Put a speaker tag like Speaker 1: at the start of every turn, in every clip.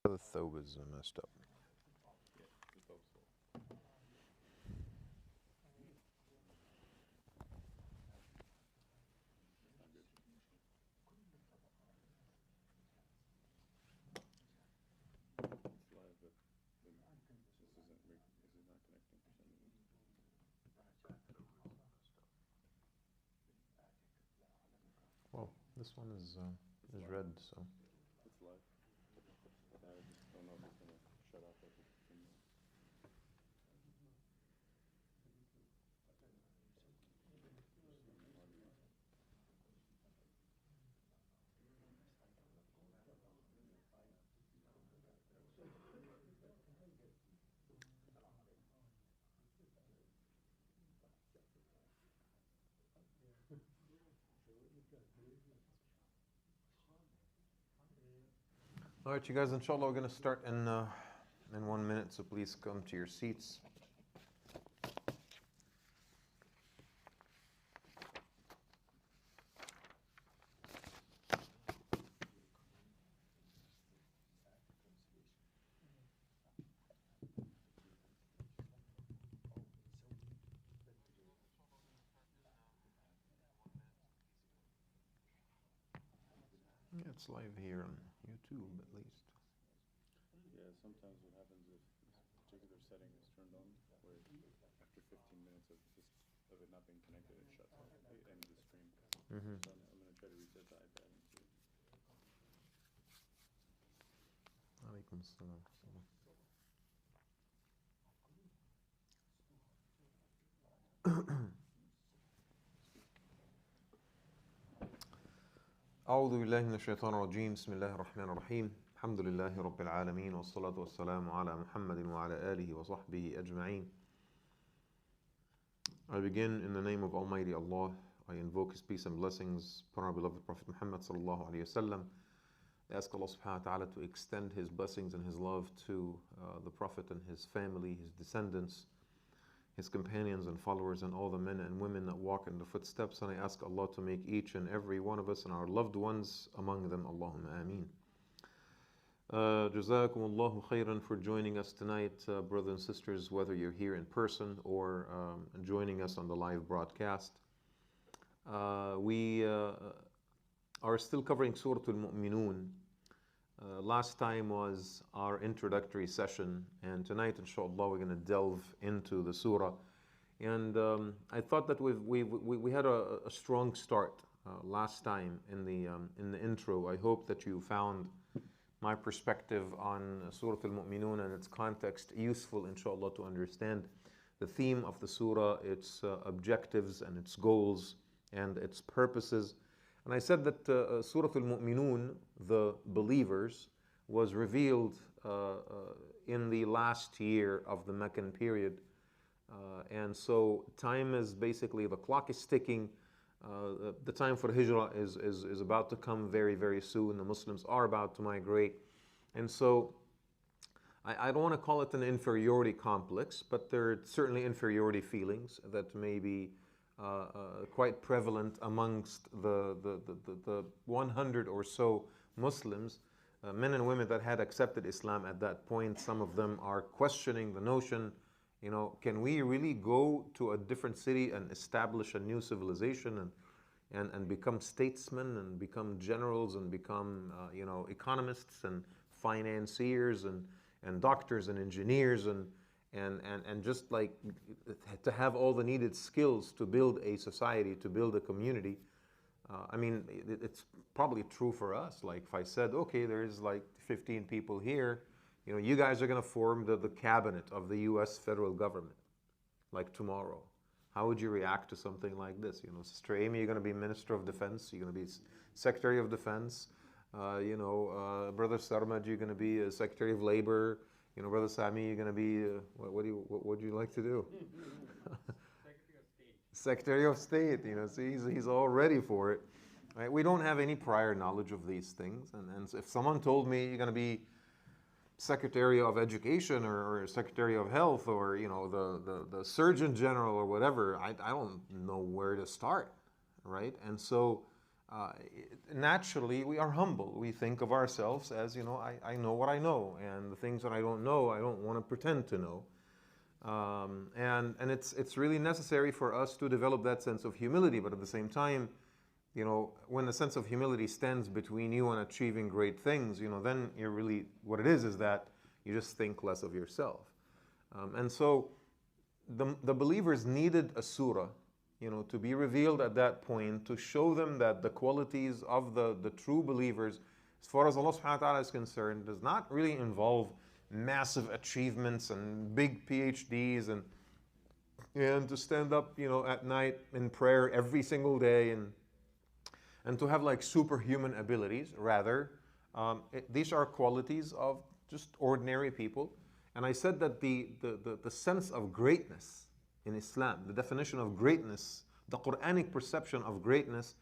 Speaker 1: The thobe is messed up. Well, this one is red, so.
Speaker 2: It's live. I just don't know if it's gonna shut off like it's been.
Speaker 1: All right, you guys, inshallah, we're going to start in 1 minute, so please come to your seats. Yeah, it's live here on YouTube, at least.
Speaker 2: Yeah, sometimes what happens if this particular setting is turned on, where after 15 minutes of it not being connected, it shuts off. It ends the stream.
Speaker 1: Mm-hmm.
Speaker 2: So I'm gonna try to reset the iPad and see.
Speaker 1: Alaikum salam. أعوذ بالله من الشيطان الرجيم بسم الله الرحمن الرحيم الحمد لله رب العالمين والصلاة والسلام على محمد وعلى آله وصحبه أجمعين. I begin in the name of Almighty Allah. I invoke His peace and blessings upon our beloved Prophet Muhammad sallallahu alaihi wasallam. I ask Allah subhanahu wa ta'ala to extend His blessings and His love to the Prophet and his family, his descendants, his companions and followers, and all the men and women that walk in the footsteps. And I ask Allah to make each and every one of us and our loved ones among them. Allahumma ameen. Jazakumullahu khairan for joining us tonight, brothers and sisters, whether you're here in person or joining us on the live broadcast. We are still covering Surah Al-Mu'minun. Last time was our introductory session, and tonight, inshallah, we're going to delve into the surah. And I thought that we had a strong start last time in the intro. I hope that you found my perspective on Surah Al-Mu'minun and its context useful, inshallah, to understand the theme of the surah, its objectives and its goals and its purposes. And I said that Surah Al-Mu'minun, the believers, was revealed in the last year of the Meccan period. And so time is basically, the clock is ticking. The time for Hijrah is about to come very, very soon. The Muslims are about to migrate. And so I don't want to call it an inferiority complex, but there are certainly inferiority feelings that may be quite prevalent amongst the 100 or so Muslims, men and women that had accepted Islam at that point. Some of them are questioning the notion, can we really go to a different city and establish a new civilization and become statesmen and become generals and become economists and financiers and doctors and engineers and just like to have all the needed skills to build a society, to build a community. It's probably true for us. Like if I said, okay, there's like 15 people here, you guys are going to form the cabinet of the US federal government, like tomorrow. How would you react to something like this? Sister Amy, you're going to be Minister of Defense, you're going to be Secretary of Defense. Brother Sarmad, you're going to be Secretary of Labor. Brother Sami, you're going to be, what would you like to do? Secretary of State. See, he's all ready for it. Right? We don't have any prior knowledge of these things. And if someone told me you're going to be Secretary of Education or Secretary of Health or, the Surgeon General or whatever, I don't know where to start, right? And so naturally we are humble. We think of ourselves as, I know what I know, and the things that I don't know, I don't want to pretend to know. And it's really necessary for us to develop that sense of humility, but at the same time, when the sense of humility stands between you and achieving great things, then you're really, what it is that you just think less of yourself. And so the believers needed a surah, to be revealed at that point, to show them that the qualities of the true believers, as far as Allah subhanahu wa ta'ala is concerned, does not really involve massive achievements and big PhDs and to stand up, at night in prayer every single day and to have like superhuman abilities. Rather, these are qualities of just ordinary people. And I said that the sense of greatness in Islam, the definition of greatness, the Quranic perception of greatness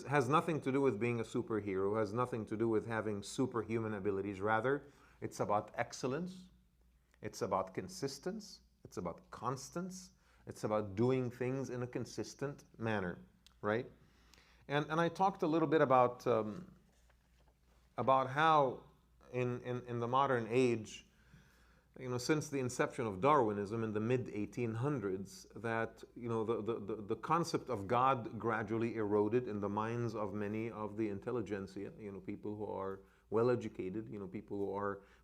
Speaker 1: has nothing to do with being a superhero, has nothing to do with having superhuman abilities. Rather, it's about excellence, it's about consistency, it's about constance, it's about doing things in a consistent manner, right? And I talked a little bit about how in the modern age, since the inception of Darwinism in the mid-1800s, that the concept of God gradually eroded in the minds of many of the intelligentsia, people who are well-educated, people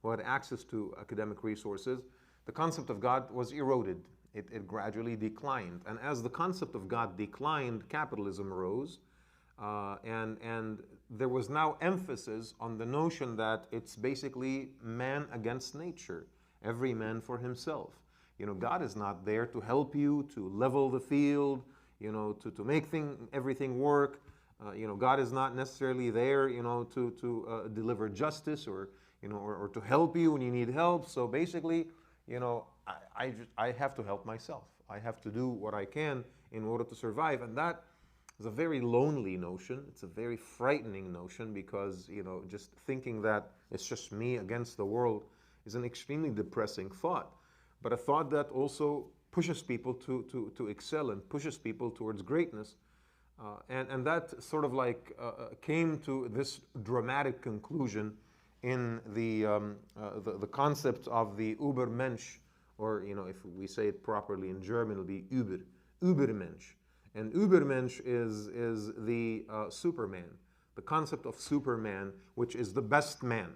Speaker 1: who had access to academic resources. The concept of God was eroded. It gradually declined. And as the concept of God declined, capitalism arose. And there was now emphasis on the notion that it's basically man against nature, every man for himself. God is not there to help you, to level the field, to make everything work. God is not necessarily there, to deliver justice or to help you when you need help. So basically, I have to help myself. I have to do what I can in order to survive. And that is a very lonely notion. It's a very frightening notion because, just thinking that it's just me against the world is an extremely depressing thought. But a thought that also pushes people to excel and pushes people towards greatness. And that sort of like came to this dramatic conclusion in the concept of the Übermensch, or if we say it properly in German, it'll be Übermensch. And Übermensch is the Superman, the concept of Superman, which is the best man.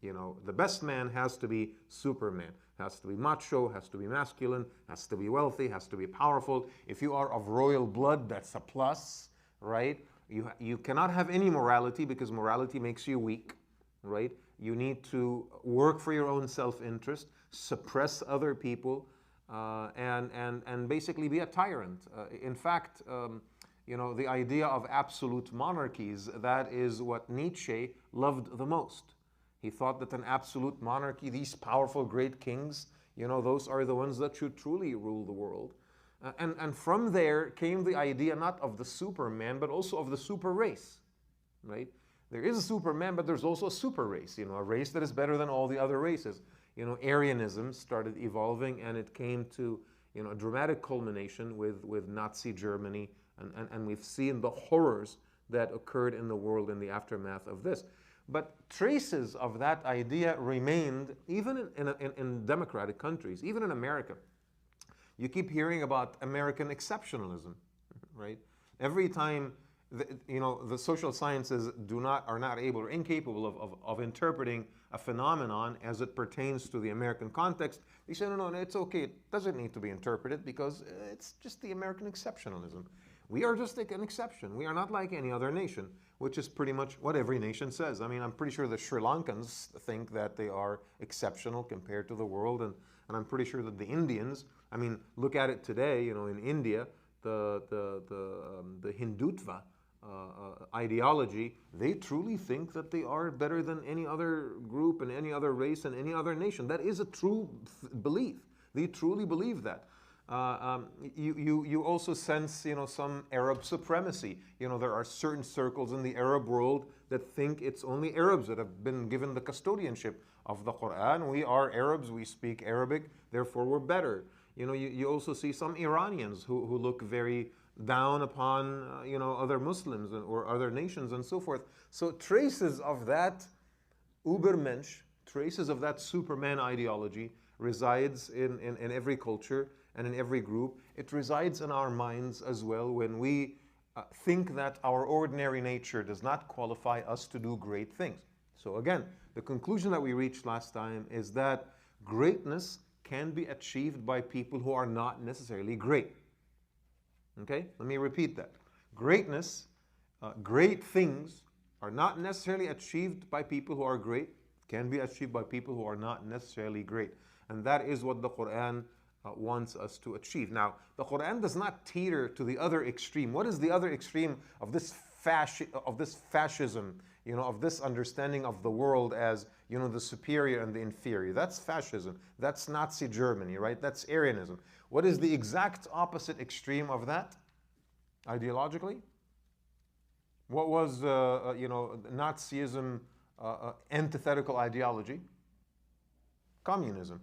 Speaker 1: The best man has to be Superman. Has to be macho, has to be masculine, has to be wealthy, has to be powerful. If you are of royal blood, that's a plus, right? You cannot have any morality because morality makes you weak, right? You need to work for your own self-interest, suppress other people, and basically be a tyrant. In fact, the idea of absolute monarchies, that is what Nietzsche loved the most. He thought that an absolute monarchy, these powerful great kings, those are the ones that should truly rule the world. And from there came the idea not of the Superman, but also of the super race, right? There is a Superman, but there's also a super race, a race that is better than all the other races. Aryanism started evolving, and it came to, a dramatic culmination with Nazi Germany, and we've seen the horrors that occurred in the world in the aftermath of this. But traces of that idea remained even in democratic countries, even in America. You keep hearing about American exceptionalism, right? Every time the social sciences are not able or incapable of interpreting a phenomenon as it pertains to the American context, they say, no, it's okay. It doesn't need to be interpreted because it's just the American exceptionalism. We are just like an exception. We are not like any other nation, which is pretty much what every nation says. I mean, I'm pretty sure the Sri Lankans think that they are exceptional compared to the world, and I'm pretty sure that the Indians, I mean, look at it today, in India, the Hindutva ideology, they truly think that they are better than any other group and any other race and any other nation. That is a true belief. They truly believe that. You also sense, some Arab supremacy. There are certain circles in the Arab world that think it's only Arabs that have been given the custodianship of the Quran. We are Arabs, we speak Arabic, therefore we're better. You also see some Iranians who look very down upon other Muslims or other nations and so forth. So traces of that Ubermensch, traces of that Superman ideology resides in every culture and in every group. It resides in our minds as well when we think that our ordinary nature does not qualify us to do great things. So again, the conclusion that we reached last time is that greatness can be achieved by people who are not necessarily great. Okay, let me repeat that. Greatness, great things are not necessarily achieved by people who are great, can be achieved by people who are not necessarily great. And that is what the Quran wants us to achieve. Now, the Quran does not teeter to the other extreme. What is the other extreme of this fascism, of this understanding of the world as, the superior and the inferior? That's fascism. That's Nazi Germany, right? That's Aryanism. What is the exact opposite extreme of that, ideologically? What was, Nazism antithetical ideology? Communism.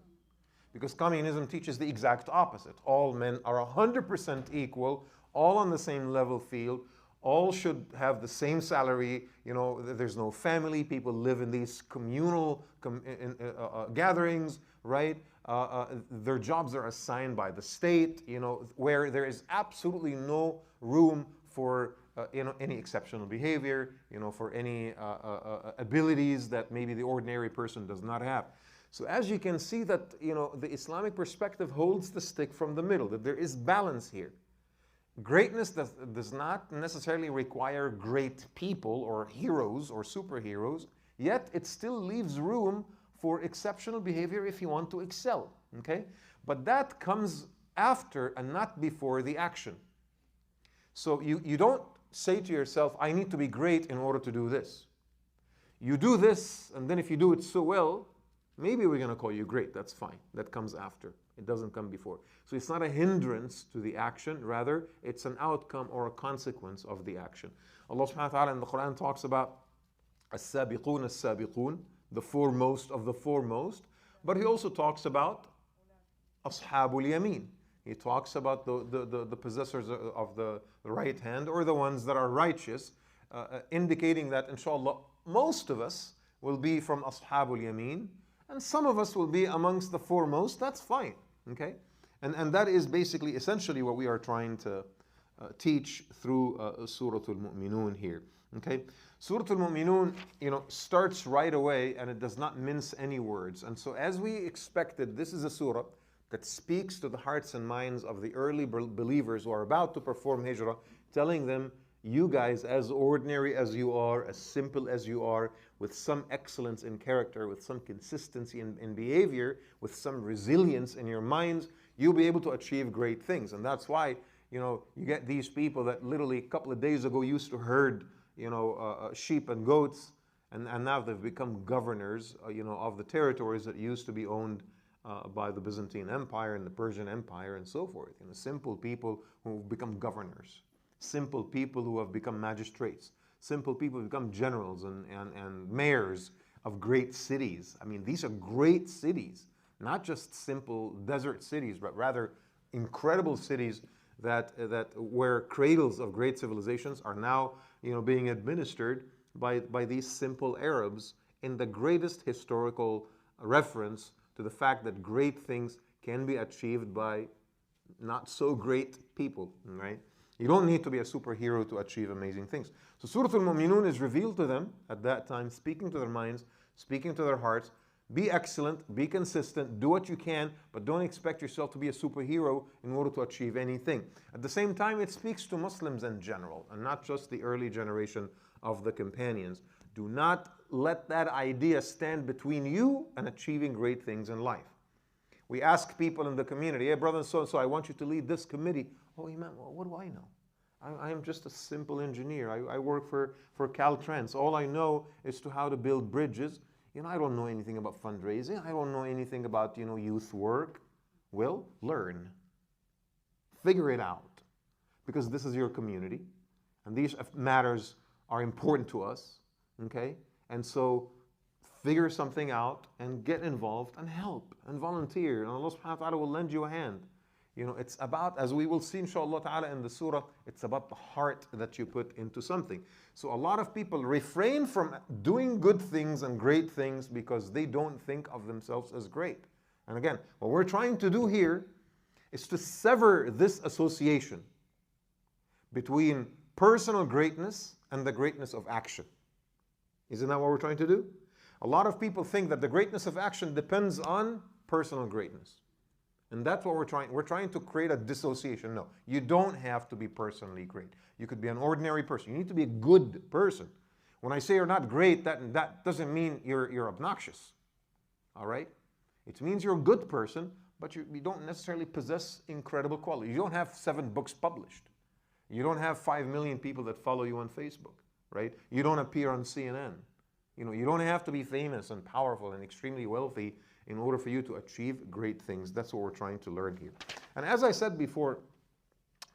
Speaker 1: Because communism teaches the exact opposite. All men are 100% equal, all on the same level field, all should have the same salary. There's no family. People live in these communal gatherings, right? Their jobs are assigned by the state, where there is absolutely no room for any exceptional behavior, for any abilities that maybe the ordinary person does not have. So as you can see that, the Islamic perspective holds the stick from the middle, that there is balance here. Greatness does not necessarily require great people or heroes or superheroes, yet it still leaves room for exceptional behavior if you want to excel, okay? But that comes after and not before the action. So you don't say to yourself, I need to be great in order to do this. You do this, and then if you do it so well, maybe we're going to call you great. That's fine. That comes after. It doesn't come before. So it's not a hindrance to the action. Rather, it's an outcome or a consequence of the action. Allah subhanahu wa ta'ala in the Quran talks about as-sabiqun as-sabiqun, the foremost of the foremost. But he also talks about ashabul yamin. He talks about the possessors of the right hand, or the ones that are righteous, indicating that, inshallah, most of us will be from ashabul yamin, and some of us will be amongst the foremost. That's fine, okay? And that is basically, essentially what we are trying to teach through Surah Al-Mu'minun here, okay? Surah Al-Mu'minun, starts right away, and it does not mince any words. And so as we expected, this is a surah that speaks to the hearts and minds of the early believers who are about to perform hijrah, telling them, you guys, as ordinary as you are, as simple as you are, with some excellence in character, with some consistency in behavior, with some resilience in your minds, you'll be able to achieve great things. And that's why, you get these people that literally a couple of days ago used to herd, sheep and goats, and now they've become governors, of the territories that used to be owned by the Byzantine Empire and the Persian Empire and so forth. Simple people who have become governors. Simple people who have become magistrates. Simple people who become generals and mayors of great cities. I mean, these are great cities, not just simple desert cities, but rather incredible cities that where cradles of great civilizations are now, being administered by these simple Arabs in the greatest historical reference to the fact that great things can be achieved by not so great people, right? You don't need to be a superhero to achieve amazing things. So Surah Al-Mu'minun is revealed to them at that time, speaking to their minds, speaking to their hearts. Be excellent, be consistent, do what you can, but don't expect yourself to be a superhero in order to achieve anything. At the same time, it speaks to Muslims in general, and not just the early generation of the companions. Do not let that idea stand between you and achieving great things in life. We ask people in the community, hey, brother so-and-so, I want you to lead this committee. Oh, Imam, what do I know? I am just a simple engineer. I work for Caltrans. All I know is how to build bridges. I don't know anything about fundraising. I don't know anything about, youth work. Well, learn. Figure it out. Because this is your community. And these matters are important to us. Okay? And so figure something out and get involved and help and volunteer. And Allah subhanahu wa ta'ala will lend you a hand. You know, it's about, as we will see inshallah ta'ala in the surah, it's about the heart that you put into something. So a lot of people refrain from doing good things and great things because they don't think of themselves as great. And again, what we're trying to do here is to sever this association between personal greatness and the greatness of action. Isn't that what we're trying to do? A lot of people think that the greatness of action depends on personal greatness. And that's what we're trying to create a dissociation. No, you don't have to be personally great. You could be an ordinary person. You need to be a good person. When I say you're not great, that doesn't mean you're obnoxious. All right? It means you're a good person, but you don't necessarily possess incredible quality. You don't have 7 books published. You don't have 5 million people that follow you on Facebook, right? You don't appear on CNN. You know, you don't have to be famous and powerful and extremely wealthy in order for you to achieve great things. That's what we're trying to learn here. And as I said before,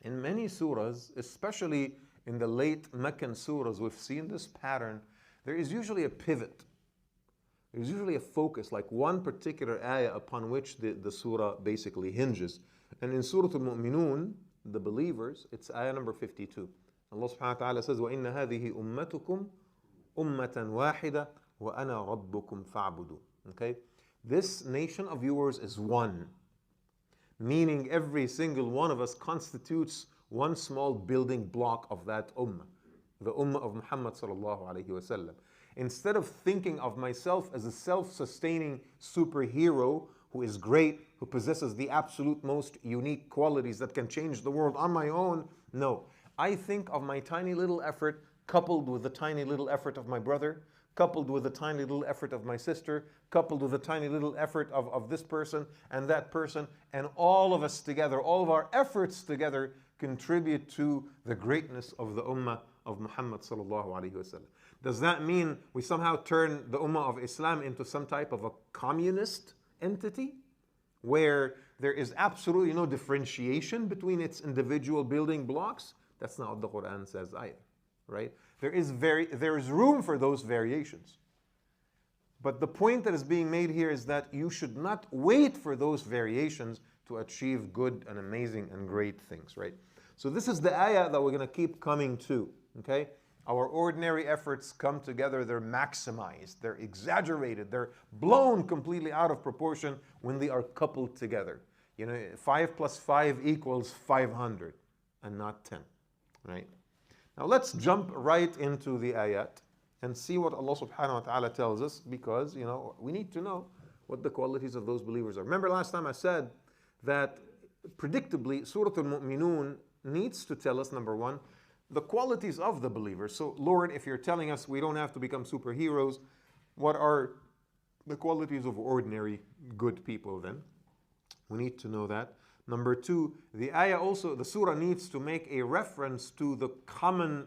Speaker 1: in many surahs, especially in the late Meccan surahs, we've seen this pattern. There is usually a pivot. There's usually a focus, like one particular ayah upon which the surah basically hinges. And in Surah Al-Mu'minun, the believers, it's ayah number 52. Allah subhanahu wa ta'ala says, وَإِنَّ هَذِهِ أُمَّتُكُمْ أُمَّةً وَاحِدَةً وَأَنَا رَبُّكُمْ فَاعْبُدُوا. Okay? This nation of yours is one, meaning every single one of us constitutes one small building block of that ummah, the ummah of Muhammad sallallahu alayhi wa sallam. Instead of thinking of myself as a self-sustaining superhero who is great, who possesses the absolute most unique qualities that can change the world on my own, no. I think of my tiny little effort coupled with the tiny little effort of my brother, coupled with the tiny little effort of my sister, coupled with the tiny little effort of this person and that person, and all of us together, all of our efforts together contribute to the greatness of the ummah of Muhammad sallallahu alaihi wasallam. Does that mean we somehow turn the ummah of Islam into some type of a communist entity where there is absolutely no differentiation between its individual building blocks? That's not what the Quran says either, right? There is room for those variations. But the point that is being made here is that you should not wait for those variations to achieve good and amazing and great things, right? So this is the ayah that we're going to keep coming to, okay? Our ordinary efforts come together, they're maximized, they're exaggerated, they're blown completely out of proportion when they are coupled together. You know, 5 plus 5 equals 500 and not 10, right? Now let's jump right into the ayat and see what Allah subhanahu wa ta'ala tells us, because, you know, we need to know what the qualities of those believers are. Remember last time I said that predictably Surah Al-Mu'minun needs to tell us, number one, the qualities of the believers. So Lord, if you're telling us we don't have to become superheroes, what are the qualities of ordinary good people then? We need to know that. Number two, the ayah also, the surah needs to make a reference to the common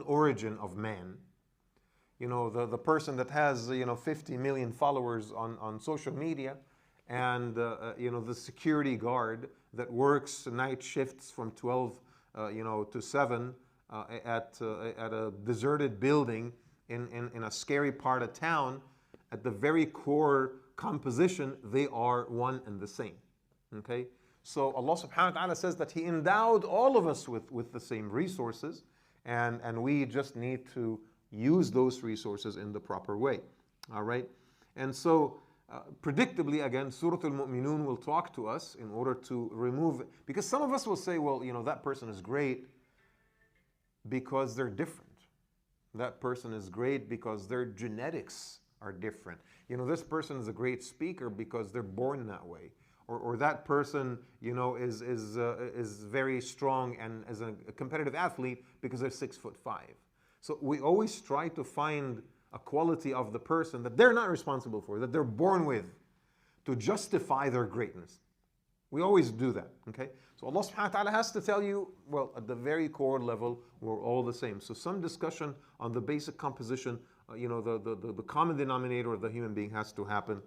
Speaker 1: origin of man. You know, the person that has, 50 million followers on social media, and the security guard that works night shifts from 12 to 7 at a deserted building in a scary part of town. At the very core composition, they are one and the same. Okay, so Allah subhanahu wa ta'ala says that He endowed all of us with the same resources, and we just need to use those resources in the proper way. All right, and so predictably, again, Surah Al-Mu'minun will talk to us in order to remove, because some of us will say, well, that person is great because they're different. That person is great because their genetics are different. This person is a great speaker because they're born that way. Or that person, is very strong and is a competitive athlete because they're 6'5". So we always try to find a quality of the person that they're not responsible for, that they're born with, to justify their greatness. We always do that, okay? So Allah subhanahu wa ta'ala has to tell you, well, at the very core level, we're all the same. So some discussion on the basic composition, the common denominator of the human being has to happen.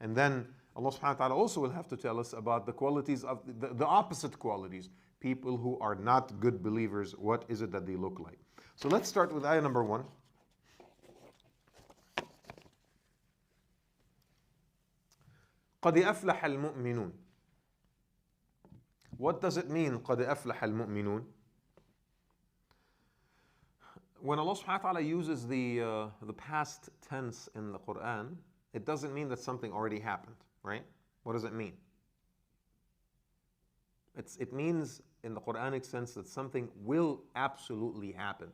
Speaker 1: And then Allah subhanahu wa ta'ala also will have to tell us about the qualities of the opposite qualities. People who are not good believers, what is it that they look like? So let's start with ayah number 1. قَدْ أَفْلَحَ الْمُؤْمِنُونَ. What does it mean, قَدْ أَفْلَحَ الْمُؤْمِنُونَ? When Allah subhanahu wa ta'ala uses the past tense in the Quran, it doesn't mean that something already happened, right? What does it mean? It means in the Quranic sense that something will absolutely happen.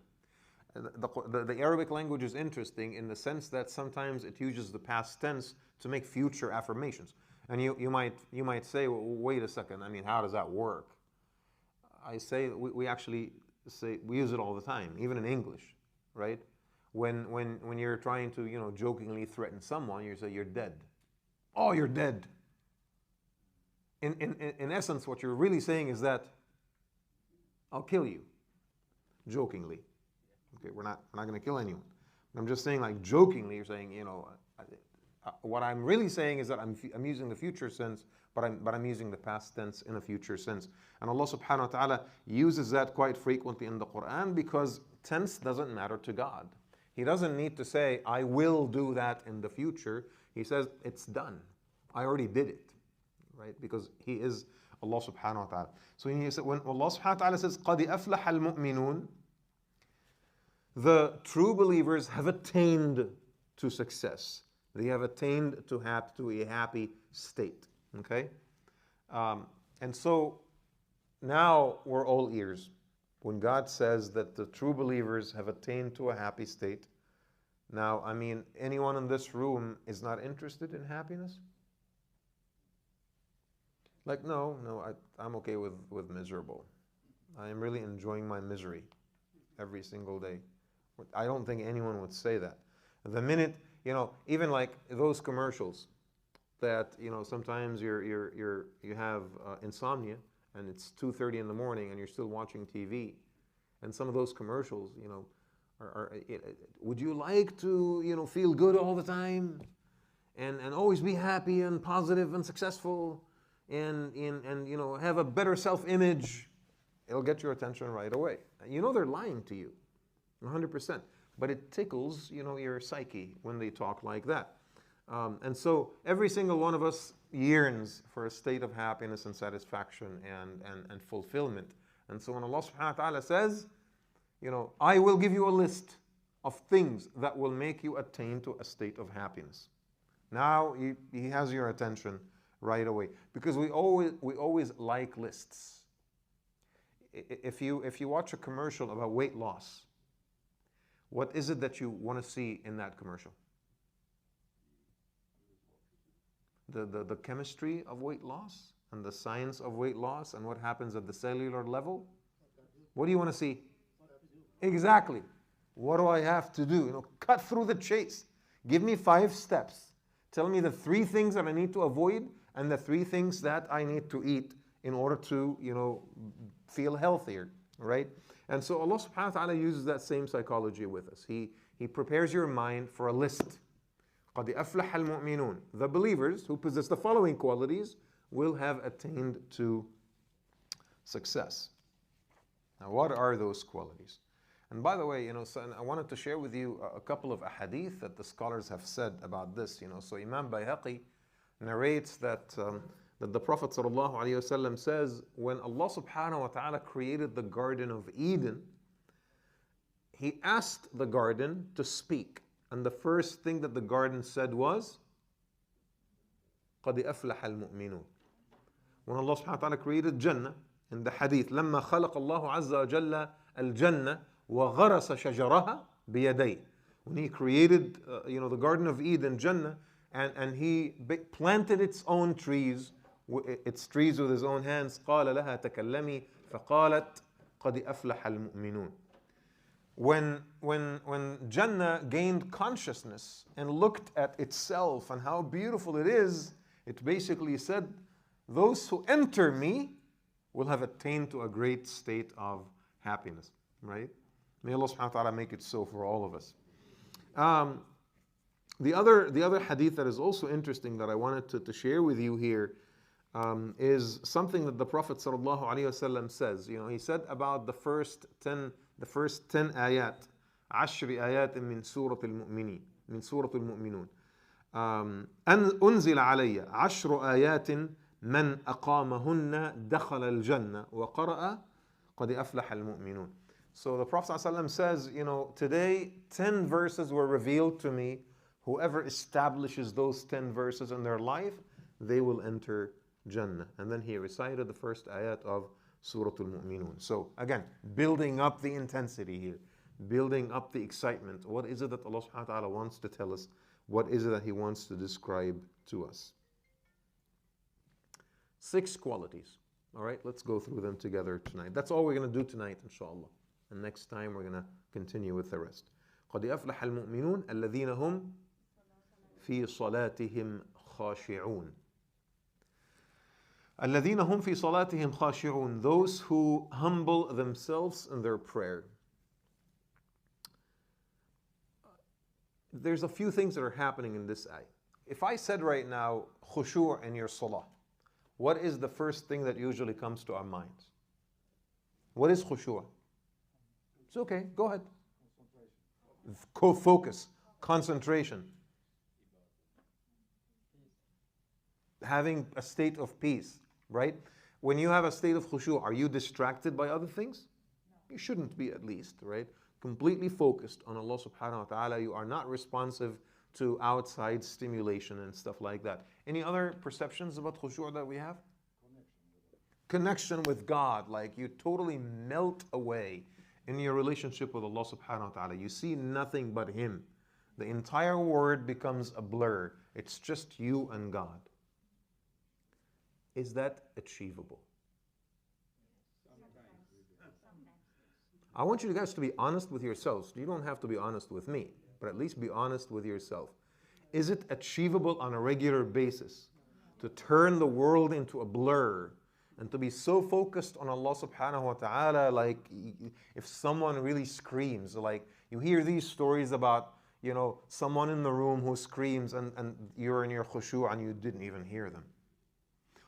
Speaker 1: The Arabic language is interesting in the sense that sometimes it uses the past tense to make future affirmations. And you might say, well, wait a second, I mean, how does that work? I say we actually say, we use it all the time, even in English, right? When you're trying to, jokingly threaten someone, you say, you're dead. Oh, you're dead. In essence, what you're really saying is that I'll kill you, jokingly. Okay, we're not going to kill anyone. I'm just saying, like, jokingly, you're saying, what I'm really saying is that I'm using the future sense, but I'm using the past tense in a future sense. And Allah subhanahu wa ta'ala uses that quite frequently in the Quran because tense doesn't matter to God. He doesn't need to say, I will do that in the future. He says, it's done. I already did it, right? Because He is Allah subhanahu wa ta'ala. So when Allah subhanahu wa ta'ala says, قَدْ أَفْلَحَ الْمُؤْمِنُونَ, the true believers have attained to success. They have attained to a happy state. Okay? And so now we're all ears. When God says that the true believers have attained to a happy state, now, I mean, anyone in this room is not interested in happiness? Like, no, I'm okay with miserable. I am really enjoying my misery every single day. I don't think anyone would say that. The minute, even like those commercials that, sometimes you have insomnia and it's 2:30 in the morning and you're still watching TV, and some of those commercials, would you like to, feel good all the time and always be happy and positive and successful and have a better self-image? It'll get your attention right away. They're lying to you, 100%. But it tickles, your psyche when they talk like that. And so every single one of us yearns for a state of happiness and satisfaction and fulfillment. And so when Allah subhanahu wa ta'ala says, I will give you a list of things that will make you attain to a state of happiness. Now He has your attention right away. Because we always like lists. If you watch a commercial about weight loss, what is it that you want to see in that commercial? The chemistry of weight loss and the science of weight loss and what happens at the cellular level? What do you want to see? Exactly. What do I have to do? Cut through the chase. Give me 5 steps. Tell me the 3 things that I need to avoid and the 3 things that I need to eat in order to, feel healthier, right? And so Allah subhanahu wa ta'ala uses that same psychology with us. He prepares your mind for a list. قَدْ أَفْلَحَ الْمُؤْمِنُونَ. The believers who possess the following qualities will have attained to success. Now, what are those qualities? And by the way, I wanted to share with you a couple of ahadith that the scholars have said about this. So Imam Bayhaqi narrates that the Prophet ﷺ says, when Allah subhanahu wa ta'ala created the Garden of Eden, He asked the garden to speak. And the first thing that the garden said was, قَدْ أَفْلَحَ الْمُؤْمِنُونَ. When Allah subhanahu wa ta'ala created Jannah, in the hadith, لَمَّا خَلَقَ اللَّهُ عَزَّ وَجَلَّ الْجَنَّةِ وَغَرَسَ شَجَرَهَا بِيَدَيْهِ. When He created the Garden of Eden, Jannah, and He planted its trees with His own hands, قَالَ لَهَا تَكَلَّمِي فَقَالَتْ قَدْ أَفْلَحَ الْمُؤْمِنُونَ. When Jannah gained consciousness and looked at itself and how beautiful it is, it basically said, those who enter me will have attained to a great state of happiness, right? May Allah subhanahu wa ta'ala make it so for all of us. The other hadith that is also interesting that I wanted to share with you here is something that the Prophet ﷺ says. He said about the first 10 ayat, 10 ayat min Surah al-Mu'minun. أنزل علي 10 آيات من أقامهن دخل الجنة وقرأ قد أفلح المؤمنون. So the Prophet ﷺ says, today 10 verses were revealed to me. Whoever establishes those 10 verses in their life, they will enter Jannah. And then he recited the first ayat of Surah Al-Mu'minun. So again, building up the intensity here, building up the excitement. What is it that Allah subhanahu wa ta'ala wants to tell us? What is it that He wants to describe to us? 6 qualities. All right, let's go through them together tonight. That's all we're going to do tonight, inshallah. And next time we're going to continue with the rest. قَدْ أَفْلَحَ الْمُؤْمِنُونَ الَّذِينَ هُمْ فِي صَلَاتِهِمْ خَاشِعُونَ. الَّذِينَ هُمْ فِي صَلَاتِهِمْ خَاشِعُونَ. Those who humble themselves in their prayer. There's a few things that are happening in this ayah. If I said right now, khushu' in your salah, what is the first thing that usually comes to our minds? What is khushu'? It's okay, go ahead. Focus, concentration. Having a state of peace, right? When you have a state of khushu', are you distracted by other things? You shouldn't be, at least, right? Completely focused on Allah subhanahu wa ta'ala. You are not responsive to outside stimulation and stuff like that. Any other perceptions about khushu' that we have? Connection with God. Like you totally melt away in your relationship with Allah subhanahu wa ta'ala. You see nothing but Him. The entire world becomes a blur. It's just you and God. Is that achievable? I want you guys to be honest with yourselves. You don't have to be honest with me, but at least be honest with yourself. Is it achievable on a regular basis to turn the world into a blur and to be so focused on Allah subhanahu wa ta'ala, like if someone really screams, like you hear these stories about, someone in the room who screams and you're in your khushu' and you didn't even hear them.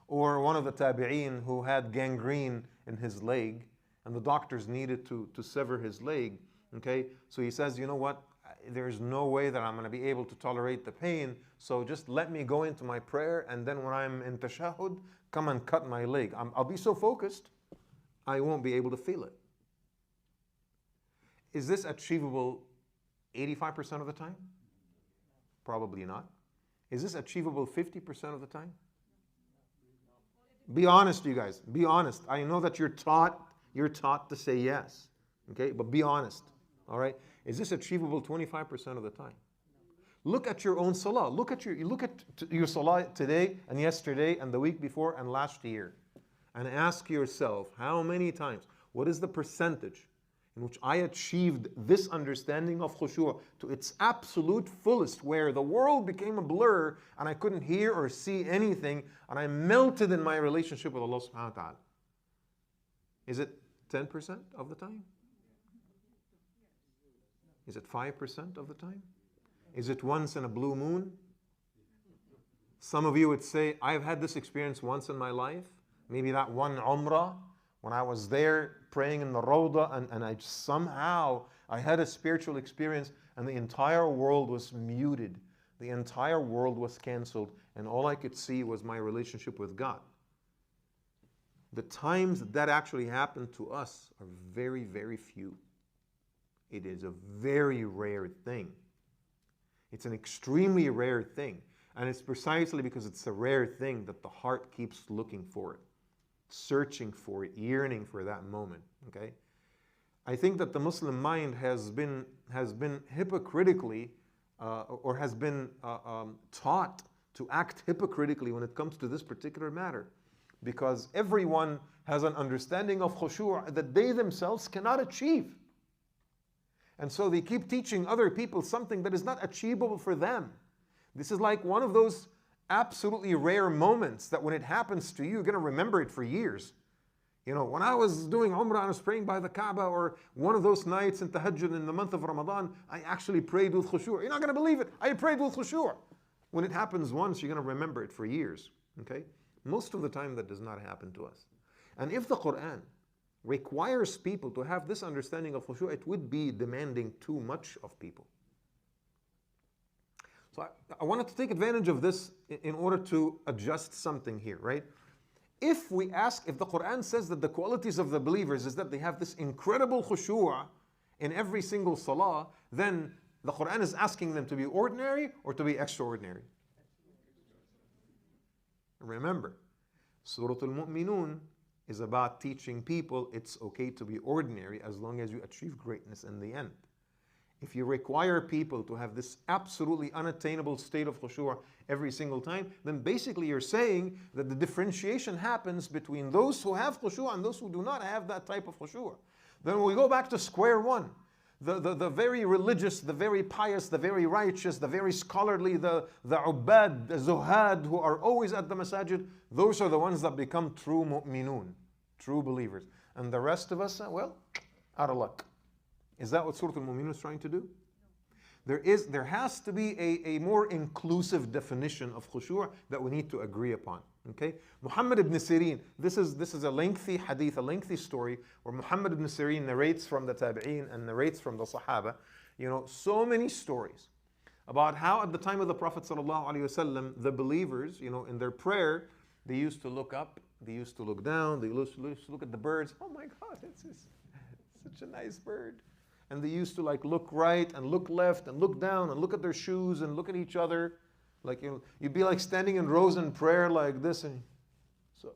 Speaker 1: Or one of the tabi'een who had gangrene in his leg and the doctors needed to sever his leg, okay? So he says, you know what? There's no way that I'm going to be able to tolerate the pain, so just let me go into my prayer, and then when I'm in tashahhud, come and cut my leg. I'll be so focused, I won't be able to feel it. Is this achievable 85% of the time? Probably not. Is this achievable 50% of the time? Be honest, you guys. Be honest. I know that you're taught to say yes, okay? But be honest, all right? Is this achievable 25% of the time? Look at your own salah. Look at your salah today and yesterday and the week before and last year, and ask yourself, how many times? What is the percentage in which I achieved this understanding of khushu' to its absolute fullest, where the world became a blur and I couldn't hear or see anything, and I melted in my relationship with Allah subhanahu wa ta'ala? Is it 10% of the time? Is it 5% of the time? Is it once in a blue moon? Some of you would say, I've had this experience once in my life. Maybe that one umrah, when I was there praying in the Rawdah, and I had a spiritual experience, and the entire world was muted. The entire world was canceled, and all I could see was my relationship with God. The times that actually happened to us are very, very few. It is a very rare thing. It's an extremely rare thing. And it's precisely because it's a rare thing that the heart keeps looking for it, searching for it, yearning for that moment. Okay? I think that the Muslim mind has been hypocritically or has been taught to act hypocritically when it comes to this particular matter, because everyone has an understanding of khushu' that they themselves cannot achieve. And so they keep teaching other people something that is not achievable for them. This is like one of those absolutely rare moments that when it happens to you, you're going to remember it for years. When I was doing Umrah and I was praying by the Kaaba, or one of those nights in Tahajjud in the month of Ramadan, I actually prayed with khushu'. You're not going to believe it. I prayed with khushu'. When it happens once, you're going to remember it for years. Okay? Most of the time, that does not happen to us. And if the Quran requires people to have this understanding of khushu', it would be demanding too much of people. So I wanted to take advantage of this in order to adjust something here, right? If the Quran says that the qualities of the believers is that they have this incredible khushu' in every single salah, then the Quran is asking them to be ordinary or to be extraordinary. Remember, Surah Al-Mu'minun is about teaching people it's okay to be ordinary as long as you achieve greatness in the end. If you require people to have this absolutely unattainable state of khushu' every single time, then basically you're saying that the differentiation happens between those who have khushu' and those who do not have that type of khushu'. Then we go back to square one. The very religious, the very pious, the very righteous, the very scholarly, the ubbad, the zuhad, who are always at the masajid, those are the ones that become true mu'minun, true believers. And the rest of us, well, out of luck. Is that what Surah Al-Mu'minun is trying to do? There has to be a more inclusive definition of khushu' that we need to agree upon. Okay? Muhammad ibn Sirin, this is a lengthy hadith, a lengthy story where Muhammad ibn Sirin narrates from the tabi'een and narrates from the Sahaba, so many stories about how at the time of the Prophet ﷺ, the believers, in their prayer, they used to look up, they used to look down, they used to look at the birds. Oh my God, it's such a nice bird. And they used to look right and look left and look down and look at their shoes and look at each other. You'd be standing in rows in prayer like this and so,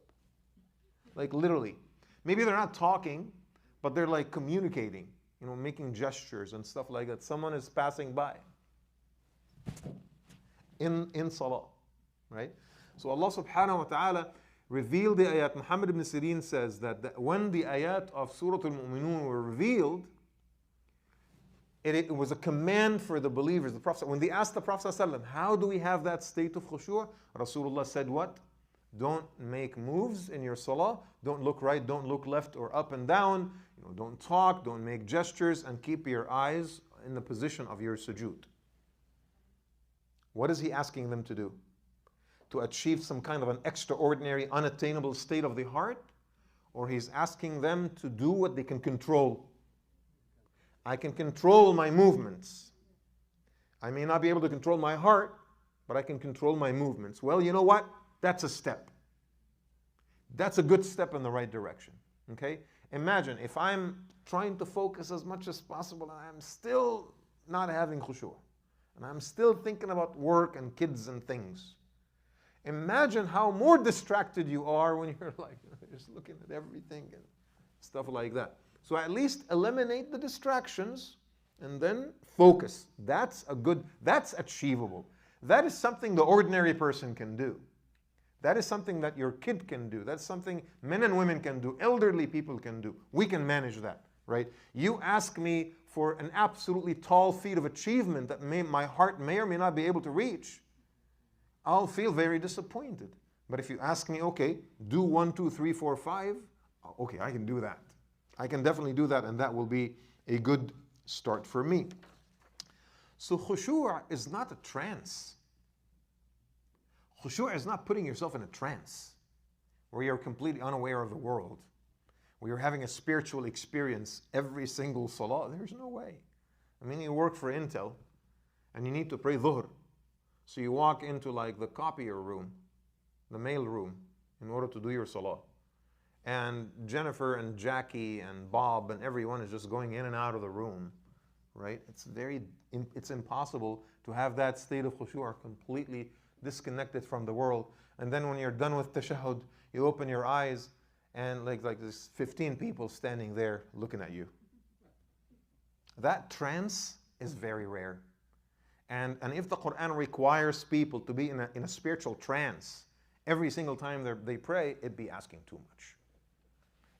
Speaker 1: literally. Maybe they're not talking, but they're communicating, making gestures and stuff like that. Someone is passing by in salah, right? So Allah subhanahu wa ta'ala revealed the ayat. Muhammad ibn Sirin says that when the ayat of Surah Al-Mu'minun were revealed, it was a command for the believers. The Prophet, when they asked the Prophet ﷺ, how do we have that state of khushu'? Rasulullah said what? Don't make moves in your salah. Don't look right, don't look left or up and down. Don't talk, don't make gestures, and keep your eyes in the position of your sujood. What is he asking them to do? To achieve some kind of an extraordinary, unattainable state of the heart? Or he's asking them to do what they can control? I can control my movements. I may not be able to control my heart, but I can control my movements. Well, you know what? That's a step. That's a good step in the right direction. Okay? Imagine if I'm trying to focus as much as possible and I'm still not having khushu', and I'm still thinking about work and kids and things. Imagine how more distracted you are when you're just looking at everything and stuff like that. So at least eliminate the distractions and then focus. That's achievable. That is something the ordinary person can do. That is something that your kid can do. That's something men and women can do. Elderly people can do. We can manage that, right? You ask me for an absolutely tall feat of achievement that my heart may or may not be able to reach, I'll feel very disappointed. But if you ask me, okay, do 1, 2, 3, 4, 5, okay, I can do that. I can definitely do that, and that will be a good start for me. So khushu' is not a trance. Khushu' is not putting yourself in a trance where you're completely unaware of the world, where you're having a spiritual experience every single salah. There's no way. I mean, you work for Intel and you need to pray dhuhr. So you walk into the copier room, the mail room, in order to do your salah. And Jennifer and Jackie and Bob and everyone is just going in and out of the room, right? It's impossible to have that state of khushu' completely disconnected from the world. And then when you're done with tashahhud, you open your eyes and there's 15 people standing there looking at you. That trance is very rare. And if the Quran requires people to be in a spiritual trance every single time they pray, it'd be asking too much.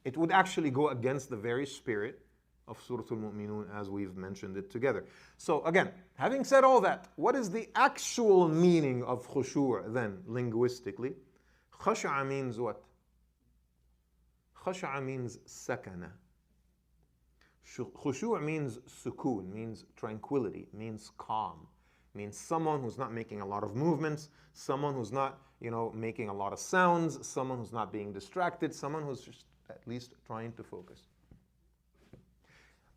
Speaker 1: It would actually go against the very spirit of Surah Al-Mu'minun as we've mentioned it together. So again, having said all that, what is the actual meaning of khushu' then, linguistically? Khasha'a means what? Khasha'a means sakana. Khushu' means sukoon, means tranquility, means calm, means someone who's not making a lot of movements, someone who's not, making a lot of sounds, someone who's not being distracted, someone who's just at least trying to focus.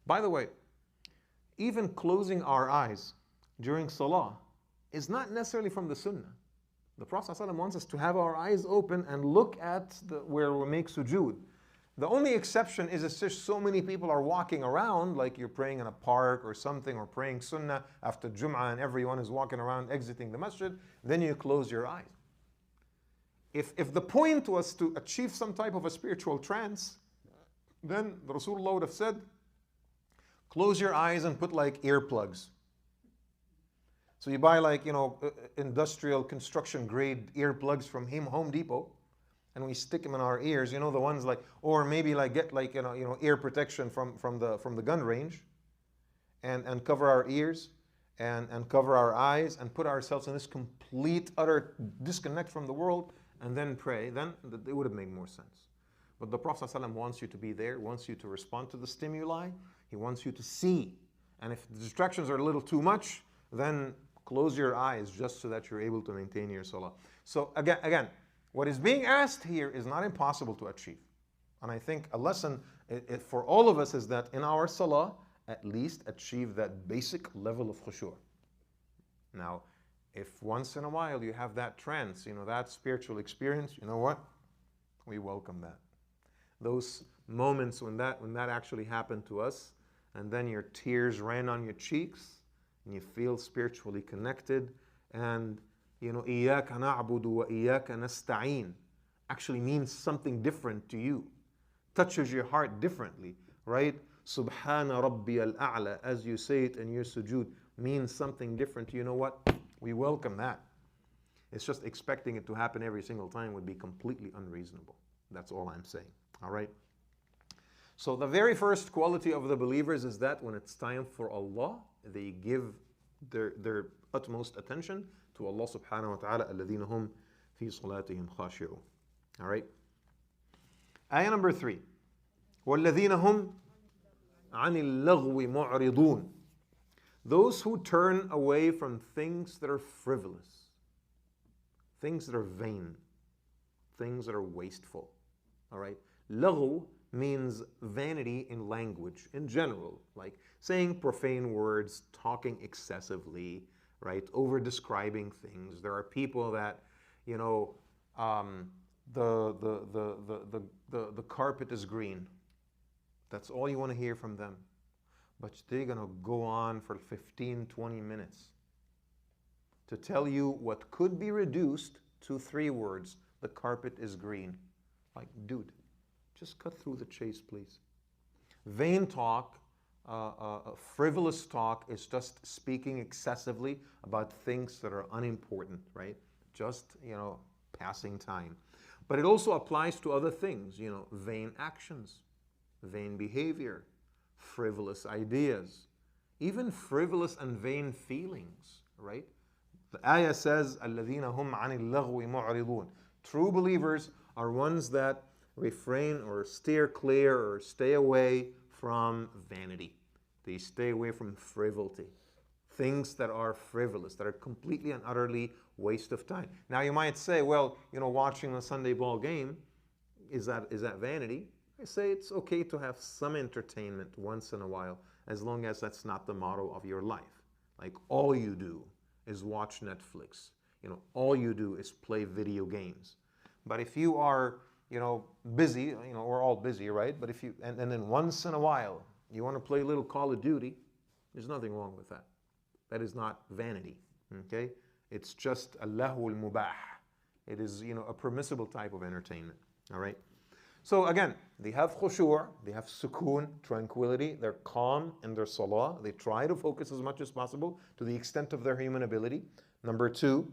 Speaker 1: By the way, even closing our eyes during salah is not necessarily from the sunnah. The Prophet ﷺ wants us to have our eyes open and look at where we make sujood. The only exception is it's just so many people are walking around, like you're praying in a park or something, or praying sunnah after Jum'ah and everyone is walking around exiting the masjid, then you close your eyes. If the point was to achieve some type of a spiritual trance, then the Rasulullah would have said, close your eyes and put like earplugs. So you buy like, industrial construction grade earplugs from Home Depot, and we stick them in our ears, the ones like, or maybe like get like, ear protection from the gun range, and cover our ears and cover our eyes and put ourselves in this complete, utter disconnect from the world, and then pray, then it would have made more sense. But the Prophet ﷺ wants you to be there, wants you to respond to the stimuli, he wants you to see. And if the distractions are a little too much, then close your eyes just so that you're able to maintain your salah. So again, what is being asked here is not impossible to achieve. And I think a lesson for all of us is that in our salah, at least achieve that basic level of khushu'. Now, if once in a while you have that trance, that spiritual experience, you know what? We welcome that. Those moments when that actually happened to us, and then your tears ran on your cheeks, and you feel spiritually connected, and إِيَّاكَ نَعْبُدُ وَإِيَّاكَ نَسْتَعِينُ actually means something different to you, touches your heart differently, right? Subhana Rabbi al-A'la, as you say it in your sujood, means something different. You know what? We welcome that. It's just expecting it to happen every single time would be completely unreasonable. That's all I'm saying. All right? So the very first quality of the believers is that when it's time for Allah, they give their utmost attention to Allah subhanahu wa ta'ala, الَّذِينَ هُمْ فِي صَلَاتِهِمْ خَاشِعُونَ. All right? Ayah number 3. وَالَّذِينَ هُمْ عَنِ اللَّغْوِ مُعْرِضُونَ. Those who turn away from things that are frivolous, things that are vain, things that are wasteful. All right? Laghu means vanity in language in general, like saying profane words, talking excessively, right? Over describing things. There are people that, the carpet is green. That's all you want to hear from them. But they're going to go on for 15, 20 minutes to tell you what could be reduced to 3 words. The carpet is green. Like, dude, just cut through the chase, please. Vain talk, frivolous talk is just speaking excessively about things that are unimportant, right? Just, passing time. But it also applies to other things, vain actions, vain behavior, frivolous ideas, even frivolous and vain feelings, right? The ayah says, الَّذِينَ هُمْ عَنِ اللَّغْوِ مُعْرِضُونَ. True believers are ones that refrain or steer clear or stay away from vanity. They stay away from frivolity. Things that are frivolous, that are completely and utterly waste of time. Now you might say, well, watching a Sunday ball game, is that vanity? I say it's okay to have some entertainment once in a while, as long as that's not the motto of your life. Like all you do is watch Netflix. All you do is play video games. But if you are, busy, we're all busy, right? But if you, and then once in a while, you want to play a little Call of Duty, there's nothing wrong with that. That is not vanity, okay? It's just Allahul Mubah. It is, a permissible type of entertainment, all right? So again, they have khushu', they have sukoon, tranquility, they're calm in their salah, they try to focus as much as possible to the extent of their human ability. Number 2,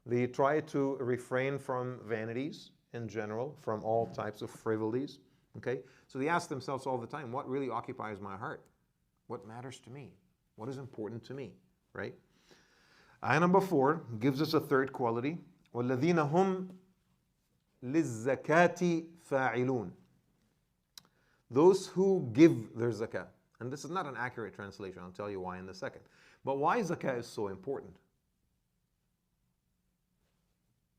Speaker 1: they try to refrain from vanities in general, from all types of frivolities, okay? So they ask themselves all the time, what really occupies my heart? What matters to me? What is important to me, right? Ayah number 4 gives us a third quality. وَالَّذِينَ هُمْ لِلزَّكَاةِ فَاعِلُونَ. Those who give their zakah. And this is not an accurate translation. I'll tell you why in a second. But why zakah is so important?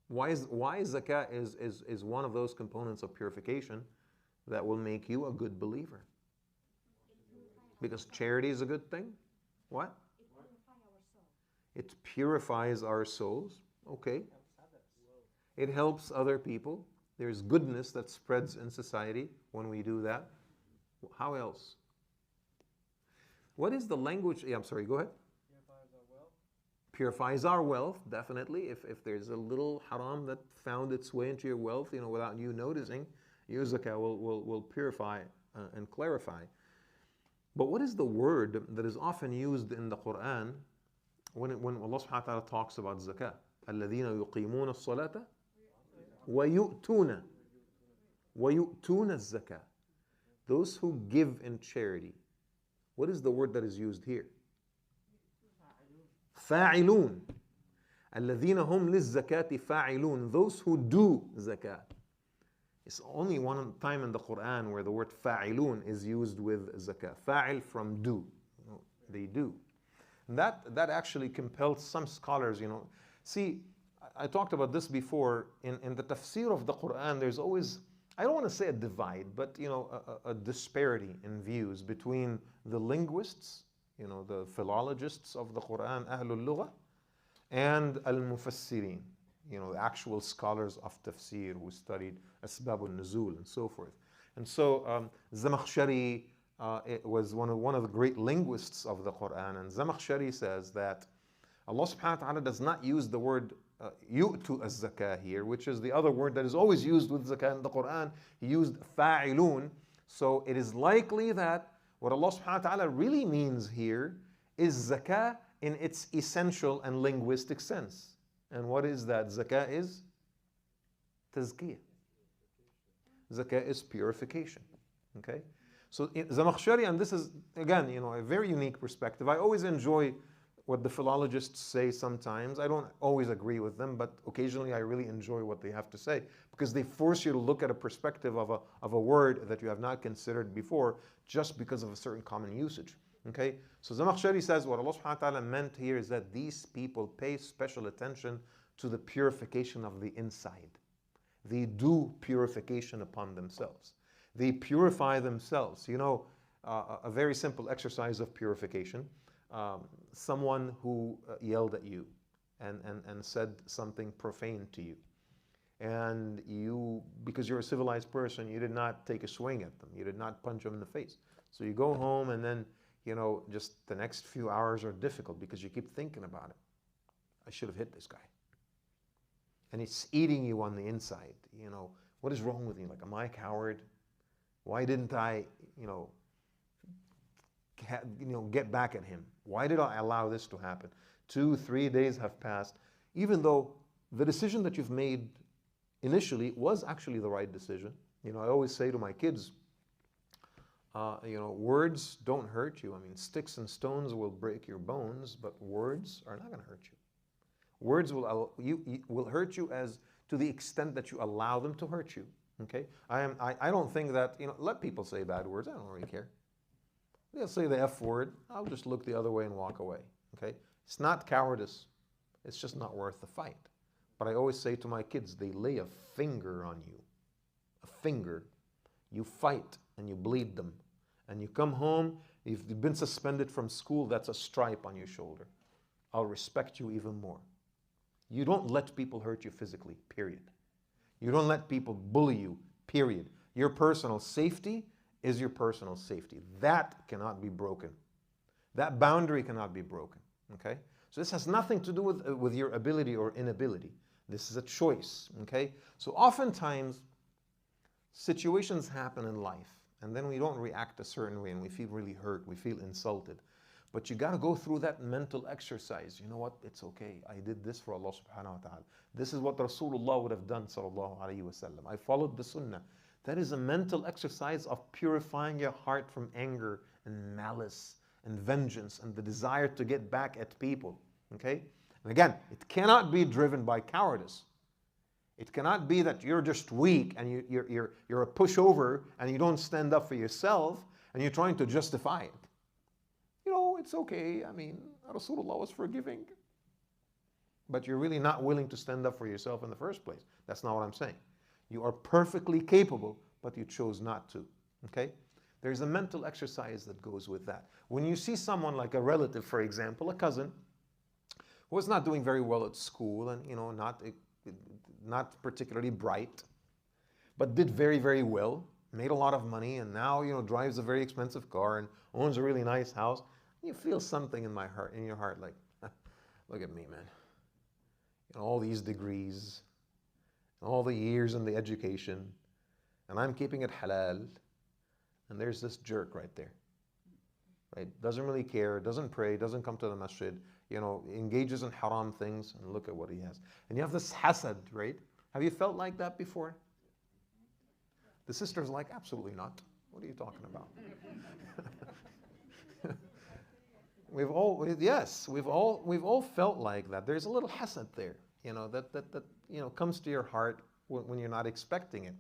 Speaker 1: Why zakah is one of those components of purification that will make you a good believer? Because charity is a good thing? What? It purifies our souls. Okay. It helps other people. There's goodness that spreads in society when we do that. How else? What is the language? Yeah, I'm sorry, go ahead. Purifies our wealth, definitely. If there's a little haram that found its way into your wealth, without you noticing, your zakah will purify and clarify. But what is the word that is often used in the Quran when Allah subhanahu wa ta'ala talks about zakah? الَّذِينَ يُقِيمُونَ الصَّلَاةَ وَيُؤْتُونَ الزَّكَاةَ. Those who give in charity. What is the word that is used here? فَاعِلُونَ الَّذِينَ هُمْ لِلزَّكَاةِ فَاعِلُونَ. Those who do zakah. It's only one time in the Quran where the word fa'ilun is used with zakah. Fa'il from do. They do. And that actually compels some scholars, See, I talked about this before. In the tafsir of the Quran, there's always, I don't want to say a divide, but a disparity in views between the linguists, the philologists of the Quran, Ahlul Lugha, and al-mufassirin, the actual scholars of tafsir who studied asbab al-nuzul and so forth. And so Zamakhshari was one of the great linguists of the Quran, and Zamakhshari says that Allah subhanahu wa ta'ala does not use the word yu'tu az-zakah here, which is the other word that is always used with zakah in the Quran. He used fa'ilun. So it is likely that what Allah subhanahu wa ta'ala really means here is zakah in its essential and linguistic sense. And what is that? Zakah is tazkiyah. Zakah is purification. Okay? So Zamakhshari, and this is, again, a very unique perspective. I always enjoy what the philologists say sometimes. I don't always agree with them, but occasionally I really enjoy what they have to say because they force you to look at a perspective of a word that you have not considered before just because of a certain common usage. Okay? So Zamakhshari says what Allah subhanahu wa ta'ala meant here is that these people pay special attention to the purification of the inside. They do purification upon themselves. They purify themselves. A very simple exercise of purification. Someone who yelled at you and said something profane to you. And you, because you're a civilized person, you did not take a swing at them. You did not punch them in the face. So you go home and then, just the next few hours are difficult because you keep thinking about it. I should have hit this guy. And it's eating you on the inside. What is wrong with you? Like, am I a coward? Why didn't I, get back at him? Why did I allow this to happen? 2-3 days have passed, even though the decision that you've made initially was actually the right decision. I always say to my kids, words don't hurt you. I mean, sticks and stones will break your bones, but words are not going to hurt you. Words will hurt you as to the extent that you allow them to hurt you. Okay? I don't think that, let people say bad words. I don't really care. They'll say the F word. I'll just look the other way and walk away. Okay? It's not cowardice. It's just not worth the fight. But I always say to my kids, they lay a finger on you. A finger. You fight and you bleed them. And you come home, if you've been suspended from school, that's a stripe on your shoulder. I'll respect you even more. You don't let people hurt you physically, period. You don't let people bully you, period. Your personal safety is your personal safety. That cannot be broken. That boundary cannot be broken, okay? So this has nothing to do with your ability or inability. This is a choice, okay? So oftentimes, situations happen in life, and then we don't react a certain way, and we feel really hurt, we feel insulted. But you got to go through that mental exercise. You know what? It's okay. I did this for Allah subhanahu wa ta'ala. This is what Rasulullah would have done, sallallahu alayhi wa sallam. I followed the sunnah. That is a mental exercise of purifying your heart from anger and malice and vengeance and the desire to get back at people. Okay? And again, it cannot be driven by cowardice. It cannot be that you're just weak and you're a pushover and you don't stand up for yourself and you're trying to justify it. It's okay. I mean, Rasulullah was forgiving. But you're really not willing to stand up for yourself in the first place. That's not what I'm saying. You are perfectly capable, but you chose not to. Okay? There's a mental exercise that goes with that. When you see someone like a relative, for example, a cousin, who was not doing very well at school and, not particularly bright, but did very, very well, made a lot of money, and now, drives a very expensive car and owns a really nice house. You feel something in your heart, like, look at me, man. All these degrees, all the years in the education, and I'm keeping it halal, and there's this jerk right there, right? Doesn't really care, doesn't pray, doesn't come to the masjid, engages in haram things, and look at what he has. And you have this hasad, right? Have you felt like that before? The sister's like, absolutely not. What are you talking about? We've all felt like that. There's a little hasad there, that comes to your heart when you're not expecting it.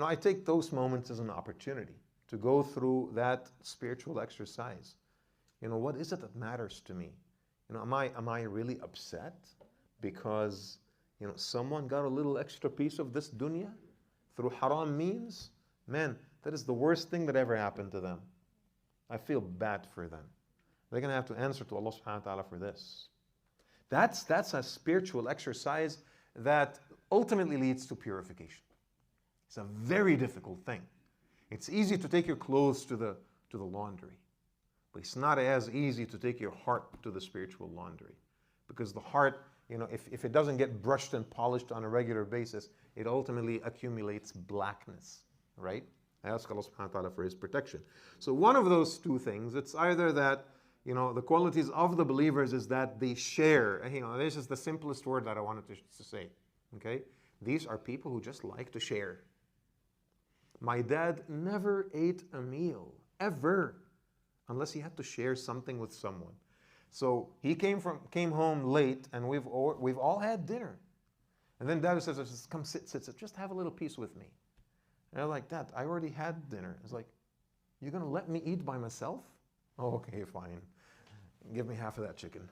Speaker 1: I take those moments as an opportunity to go through that spiritual exercise. What is it that matters to me? Am I really upset because someone got a little extra piece of this dunya through haram means? Man, that is the worst thing that ever happened to them. I feel bad for them. They're going to have to answer to Allah subhanahu wa ta'ala for this. That's a spiritual exercise that ultimately leads to purification. It's a very difficult thing. It's easy to take your clothes to the laundry, but it's not as easy to take your heart to the spiritual laundry. Because the heart, if it doesn't get brushed and polished on a regular basis, it ultimately accumulates blackness, right? I ask Allah subhanahu wa ta'ala for His protection. So one of those two things, it's either that, the qualities of the believers is that they share. This is the simplest word that I wanted to say, okay? These are people who just like to share. My dad never ate a meal, ever, unless he had to share something with someone. So he came home late, and we've all had dinner. And then Dad says, come sit, just have a little piece with me. And I'm like, Dad, I already had dinner. It's like, you're going to let me eat by myself? Oh, okay, fine. Give me half of that chicken.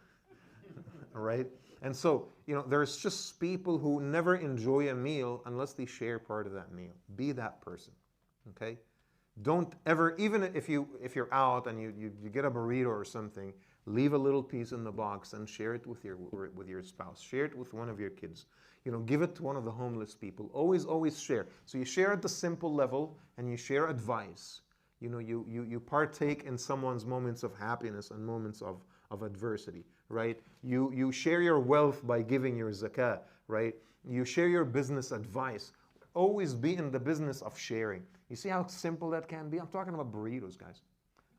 Speaker 1: All right? And so, there's just people who never enjoy a meal unless they share part of that meal. Be that person, okay? Don't ever, even if you're out and you get a burrito or something, leave a little piece in the box and share it with your spouse. Share it with one of your kids. Give it to one of the homeless people. Always share. So you share at the simple level, and you share advice. You partake in someone's moments of happiness and moments of adversity, right? You share your wealth by giving your zakah, right? You share your business advice. Always be in the business of sharing. You see how simple that can be? I'm talking about burritos, guys.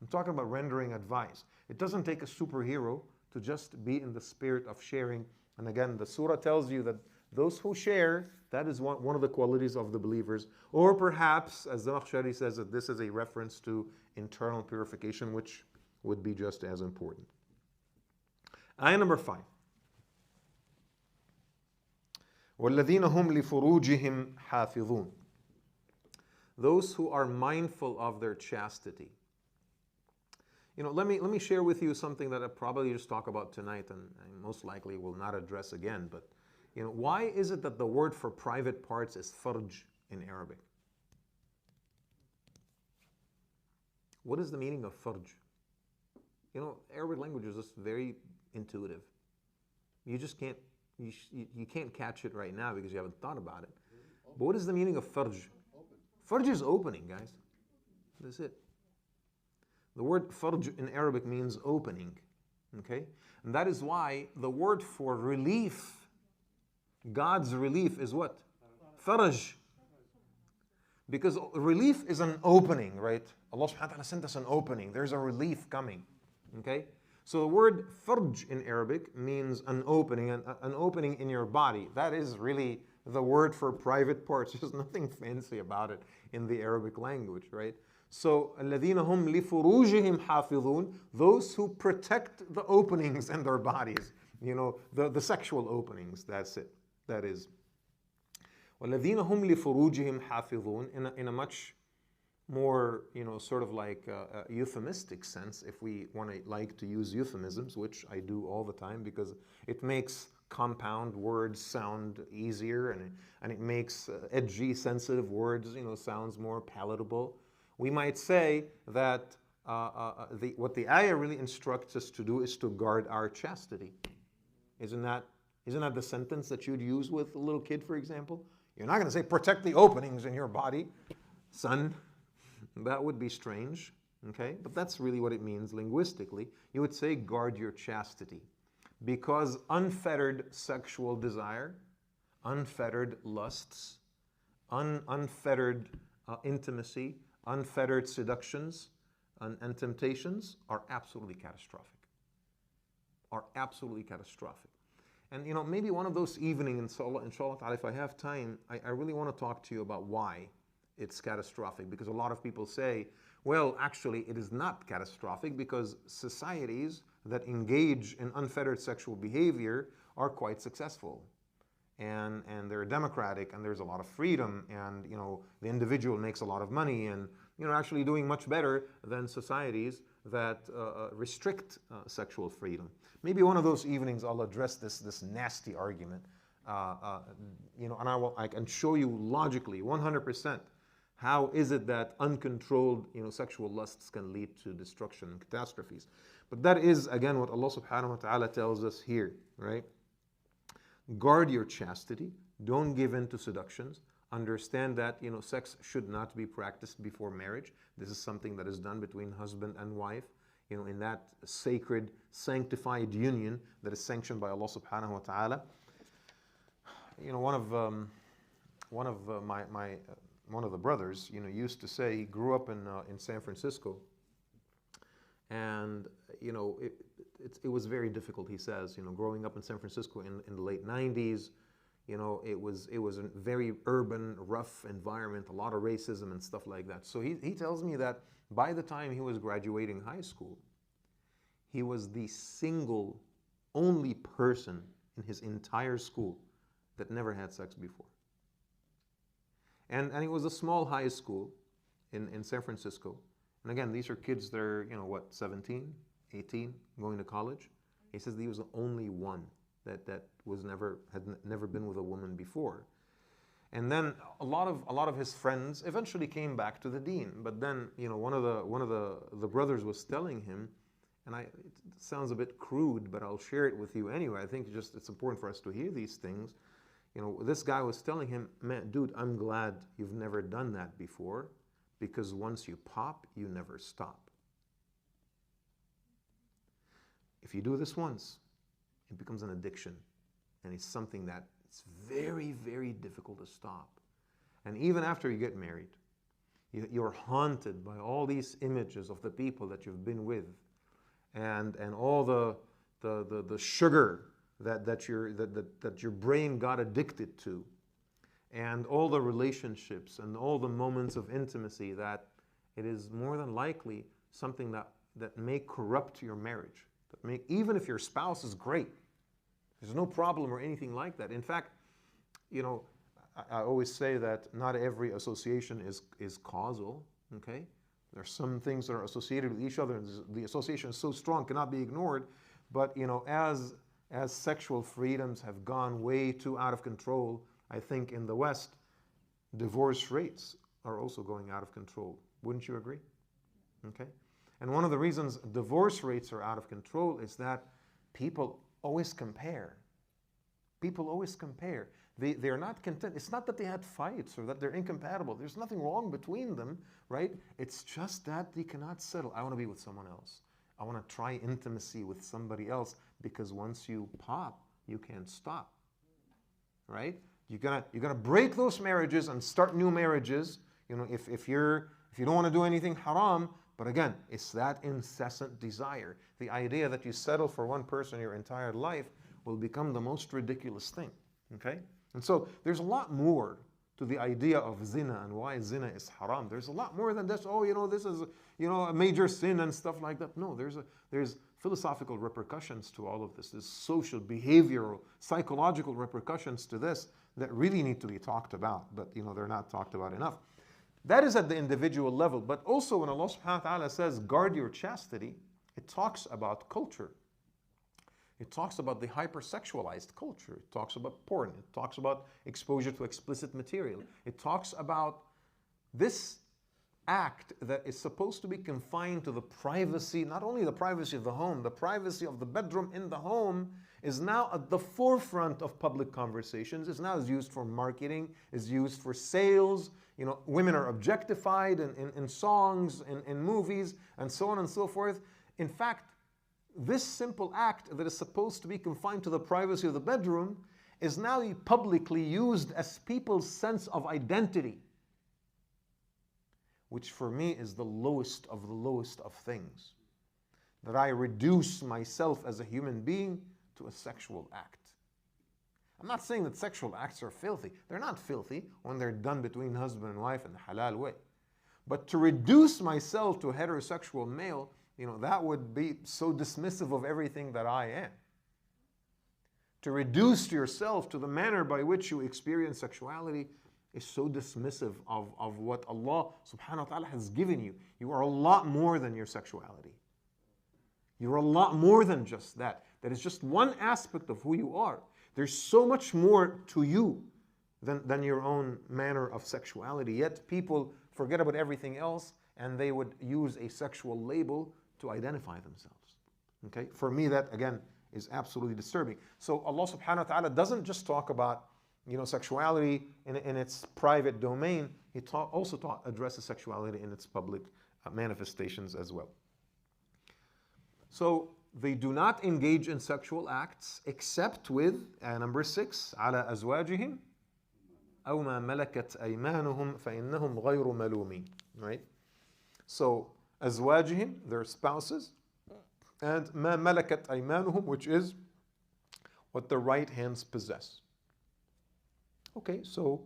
Speaker 1: I'm talking about rendering advice. It doesn't take a superhero to just be in the spirit of sharing. And again, the surah tells you that those who share, that is one of the qualities of the believers. Or perhaps, as the Zamakhshari says, that this is a reference to internal purification, which would be just as important. Ayah number 5. وَالَّذِينَ هُمْ لِفُرُوجِهِمْ حَافِظُونَ. Those who are mindful of their chastity. Let me share with you something that I'll probably just talk about tonight, and I most likely will not address again. But why is it that the word for private parts is farj in Arabic? What is the meaning of farj? Arabic language is just very intuitive. You just can't you can't catch it right now because you haven't thought about it. But what is the meaning of farj? Farj is opening, guys. That's it. The word farj in Arabic means opening, okay? And that is why the word for relief, God's relief, is what? Faraj. Because relief is an opening, right? Allah subhanahu wa ta'ala sent us an opening. There's a relief coming, okay? So the word farj in Arabic means an opening in your body. That is really the word for private parts. There's nothing fancy about it in the Arabic language, right? So, الَّذِينَ هُمْ لِفُرُوجِهِمْ حَافِظُونَ, those who protect the openings in their bodies, the sexual openings, that's it. That is. وَالَّذِينَ هُمْ لِفُرُوجِهِمْ حَافِظُونَ, in a much more, sort of like a euphemistic sense, if we like to use euphemisms, which I do all the time because it makes compound words sound easier, and it makes edgy, sensitive words, sounds more palatable. We might say that what the ayah really instructs us to do is to guard our chastity. Isn't that Isn't that the sentence that you'd use with a little kid, for example? You're not going to say, protect the openings in your body, son. That would be strange, okay? But that's really what it means linguistically. You would say, guard your chastity. Because unfettered sexual desire, unfettered lusts, unfettered intimacy, unfettered seductions and temptations are absolutely catastrophic. Are absolutely catastrophic. And maybe one of those evenings, inshallah ta'ala, if I have time, I really want to talk to you about why it's catastrophic. Because a lot of people say, well, actually, it is not catastrophic because societies that engage in unfettered sexual behavior are quite successful. And they're democratic, and there's a lot of freedom, and the individual makes a lot of money, and actually doing much better than societies that restrict sexual freedom. Maybe one of those evenings I'll address this nasty argument, and I can show you logically 100% how is it that uncontrolled sexual lusts can lead to destruction and catastrophes. But that is again what Allah subhanahu wa ta'ala tells us here, right? Guard your chastity. Don't give in to seductions. Understand that sex should not be practiced before marriage. This is something that is done between husband and wife, in that sacred, sanctified union that is sanctioned by Allah subhanahu wa ta'ala. One of the brothers, used to say he grew up in San Francisco, and it was very difficult. He says, growing up in San Francisco in the late 90s, it was a very urban, rough environment, a lot of racism and stuff like that. So he tells me that by the time he was graduating high school, he was the single only person in his entire school that never had sex before. And it was a small high school in San Francisco. And again, these are kids that are, 17, 18, going to college. He says he was the only one that had never been with a woman before. And then a lot of his friends eventually came back to the deen. But then, one of the brothers was telling him, and it sounds a bit crude, but I'll share it with you anyway. I think it's important for us to hear these things. This guy was telling him, man, dude, I'm glad you've never done that before, because once you pop, you never stop. If you do this once, it becomes an addiction, and it's something that it's very, very difficult to stop. And even after you get married, you're haunted by all these images of the people that you've been with, and all the sugar that your brain got addicted to, and all the relationships and all the moments of intimacy that it is more than likely something that may corrupt your marriage. Even if your spouse is great, there's no problem or anything like that. In fact, I always say that not every association is causal, okay? There are some things that are associated with each other, and the association is so strong, cannot be ignored. But as sexual freedoms have gone way too out of control, I think in the West, divorce rates are also going out of control. Wouldn't you agree? Okay? And one of the reasons divorce rates are out of control is that people always compare. People always compare. They're not content. It's not that they had fights or that they're incompatible. There's nothing wrong between them, right? It's just that they cannot settle. I want to be with someone else. I want to try intimacy with somebody else, because once you pop, you can't stop, right? You're gonna break those marriages and start new marriages. If you don't want to do anything haram, but again, it's that incessant desire. The idea that you settle for one person your entire life will become the most ridiculous thing. Okay, and so there's a lot more to the idea of zina and why zina is haram. There's a lot more than this. This is a major sin and stuff like that. No, there's philosophical repercussions to all of this. There's social, behavioral, psychological repercussions to this that really need to be talked about, but they're not talked about enough. That is at the individual level. But also when Allah subhanahu wa ta'ala says, guard your chastity, it talks about culture. It talks about the hypersexualized culture. It talks about porn. It talks about exposure to explicit material. It talks about this act that is supposed to be confined to the privacy, not only the privacy of the home, the privacy of the bedroom in the home, is now at the forefront of public conversations, is now used for marketing, is used for sales. Women are objectified in songs, in movies, and so on and so forth. In fact, this simple act that is supposed to be confined to the privacy of the bedroom is now publicly used as people's sense of identity, which for me is the lowest of things. That I reduce myself as a human being to a sexual act. I'm not saying that sexual acts are filthy. They're not filthy when they're done between husband and wife in the halal way. But to reduce myself to a heterosexual male, that would be so dismissive of everything that I am. To reduce yourself to the manner by which you experience sexuality is so dismissive of what Allah subhanahu wa ta'ala has given you. You are a lot more than your sexuality. You're a lot more than just that. That is just one aspect of who you are. There's so much more to you than your own manner of sexuality. Yet people forget about everything else and they would use a sexual label to identify themselves. Okay? For me, that again is absolutely disturbing. So Allah subhanahu wa ta'ala doesn't just talk about sexuality in its private domain. He also addresses sexuality in its public manifestations as well. So they do not engage in sexual acts except with, number 6, على أزواجهم أو ما ملكت أيمانهم فإنهم غير ملومين. Right? So أزواجهم, their spouses, and ما ملكت أيمانهم, which is what the right hands possess. Okay, so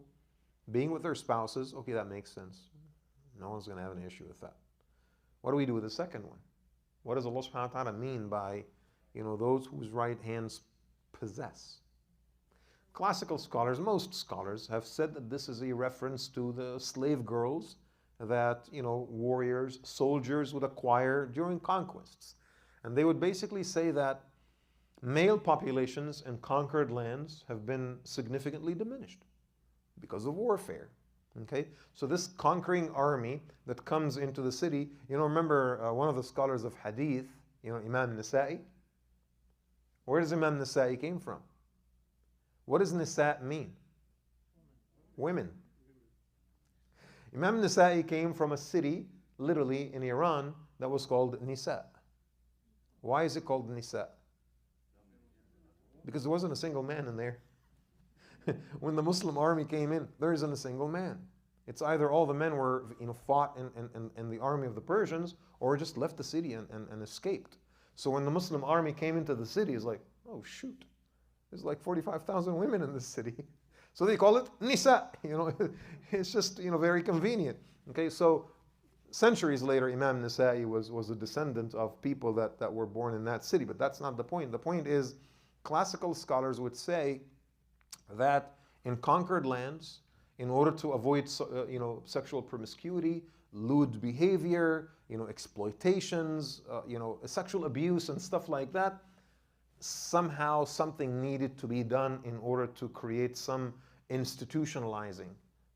Speaker 1: being with their spouses, okay, that makes sense. No one's going to have an issue with that. What do we do with the second one? What does Allah subhanahu wa ta'ala mean by, those whose right hands possess? Classical scholars, most scholars, have said that this is a reference to the slave girls that, warriors, soldiers would acquire during conquests. And they would basically say that male populations in conquered lands have been significantly diminished because of warfare. Okay, so this conquering army that comes into the city, remember one of the scholars of hadith, Imam Nasa'i. Where does Imam Nasa'i came from? What does Nisa mean? Women. Imam Nasa'i came from a city, literally in Iran, that was called Nisa. Why is it called Nisa? Because there wasn't a single man in there. When the Muslim army came in, there isn't a single man. It's either all the men were fought in the army of the Persians or just left the city and escaped. So when the Muslim army came into the city, it's like, oh shoot, there's like 45,000 women in this city. So they call it Nisa. It's just very convenient. Okay, so centuries later, Imam Nasa'i was a descendant of people that were born in that city. But that's not the point. The point is, classical scholars would say that in conquered lands, in order to avoid sexual promiscuity, lewd behavior, exploitations, sexual abuse and stuff like that, somehow something needed to be done in order to create some institutionalizing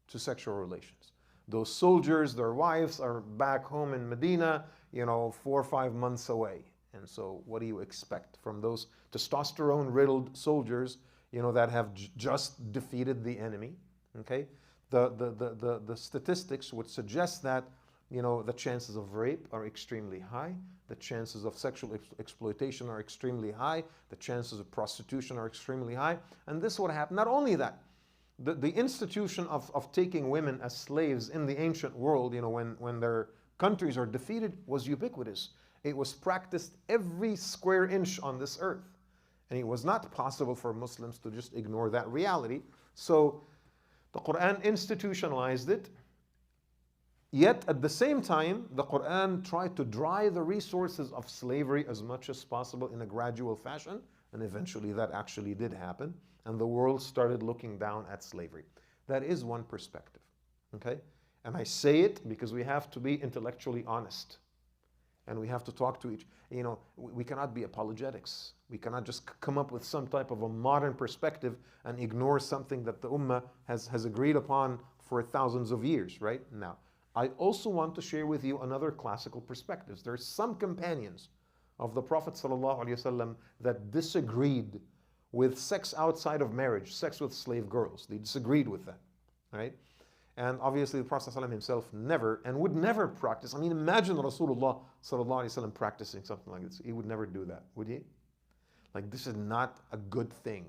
Speaker 1: to sexual relations. Those soldiers, their wives are back home in Medina, 4 or 5 months away. And so what do you expect from those testosterone-riddled soldiers, that have just defeated the enemy? Okay, the statistics would suggest that the chances of rape are extremely high, the chances of sexual exploitation are extremely high, the chances of prostitution are extremely high, and this would happen. Not only that, the institution of taking women as slaves in the ancient world, when their countries are defeated, was ubiquitous. It was practiced every square inch on this earth, and it was not possible for Muslims to just ignore that reality. So the Quran institutionalized it, yet at the same time, the Quran tried to dry the resources of slavery as much as possible in a gradual fashion, and eventually that actually did happen, and the world started looking down at slavery. That is one perspective, okay? And I say it because we have to be intellectually honest, and we have to talk to each, we cannot be apologetics. We cannot just come up with some type of a modern perspective and ignore something that the Ummah has agreed upon for thousands of years, right? Now, I also want to share with you another classical perspective. There are some companions of the Prophet ﷺ that disagreed with sex outside of marriage, sex with slave girls. They disagreed with that, right? And obviously the Prophet ﷺ himself never and would never practice. I mean, imagine Rasulullah ﷺ practicing something like this. He would never do that, would he? Like, this is not a good thing.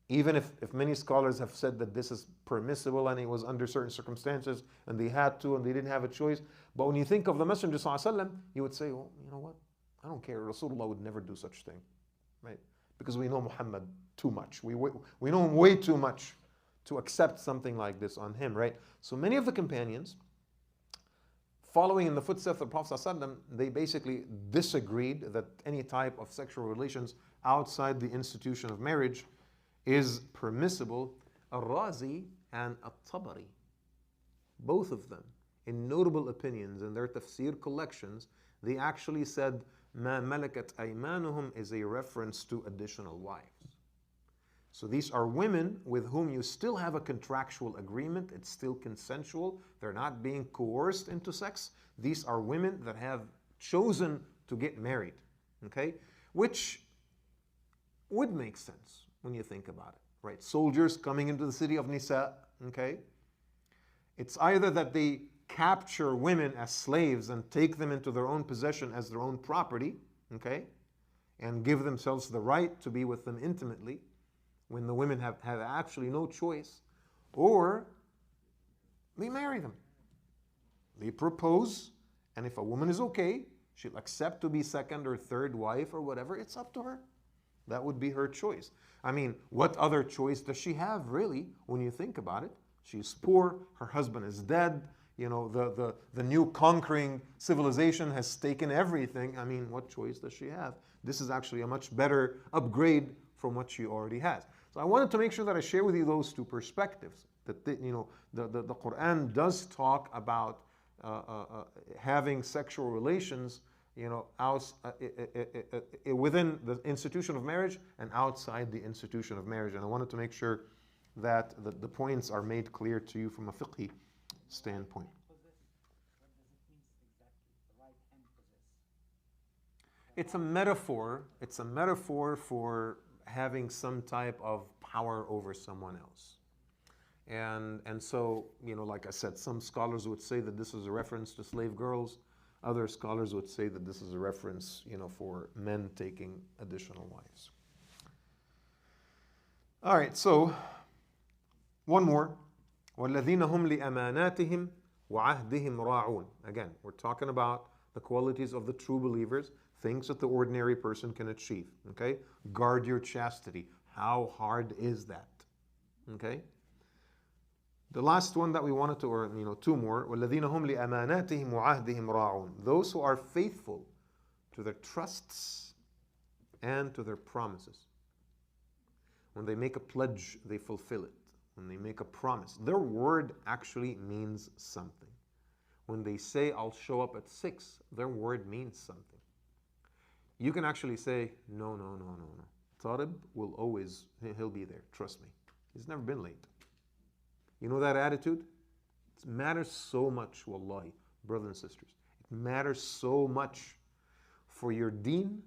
Speaker 1: Even if many scholars have said that this is permissible and it was under certain circumstances and they had to and they didn't have a choice. But when you think of the Messenger ﷺ, you would say, well, you know what? I don't care. Rasulullah would never do such thing, right? Because we know Muhammad too much. We know him way too much to accept something like this on him, right? So many of the companions, following in the footsteps of the Prophet ﷺ, they basically disagreed that any type of sexual relations outside the institution of marriage is permissible. Al-Razi and Al-Tabari, both of them, in notable opinions in their tafsir collections, they actually said, Ma malakat aymanuhum is a reference to additional wives. So these are women with whom you still have a contractual agreement, it's still consensual, they're not being coerced into sex. These are women that have chosen to get married, okay? Which would make sense when you think about it, right? Soldiers coming into the city of Nisa, okay? It's either that they capture women as slaves and take them into their own possession as their own property, okay? And give themselves the right to be with them intimately when the women have actually no choice, or they marry them. They propose, and if a woman is okay, she'll accept to be second or third wife or whatever, it's up to her. That would be her choice. I mean, what other choice does she have, really, when you think about it? She's poor, her husband is dead, you know, the new conquering civilization has taken everything. I mean, what choice does she have? This is actually a much better upgrade from what she already has. So I wanted to make sure that I share with you those two perspectives. That the Quran does talk about having sexual relations, you know, within the institution of marriage and outside the institution of marriage. And I wanted to make sure that the points are made clear to you from a fiqhi standpoint. It's a metaphor. It's a metaphor for having some type of power over someone else. And so, you know, like I said, some scholars would say that this is a reference to slave girls. Other scholars would say that this is a reference, you know, for men taking additional wives. All right, so one more. وَالَّذِينَ هُمْ لِأَمَانَاتِهِمْ وَعَهْدِهِمْ رَاعُونَ. Again, we're talking about the qualities of the true believers, things that the ordinary person can achieve. Okay? Guard your chastity. How hard is that? Okay? The last one that we wanted to, or you know, two more. وَالَّذِينَ هُمْ لِأَمَانَاتِهِمْ وَعَهْدِهِمْ رَاعُونَ. Those who are faithful to their trusts and to their promises. When they make a pledge, they fulfill it. When they make a promise, their word actually means something. When they say, I'll show up at 6, their word means something. You can actually say, no. Talib will always, he'll be there, trust me. He's never been late. You know that attitude? It matters so much, wallahi, brothers and sisters. It matters so much for your deen,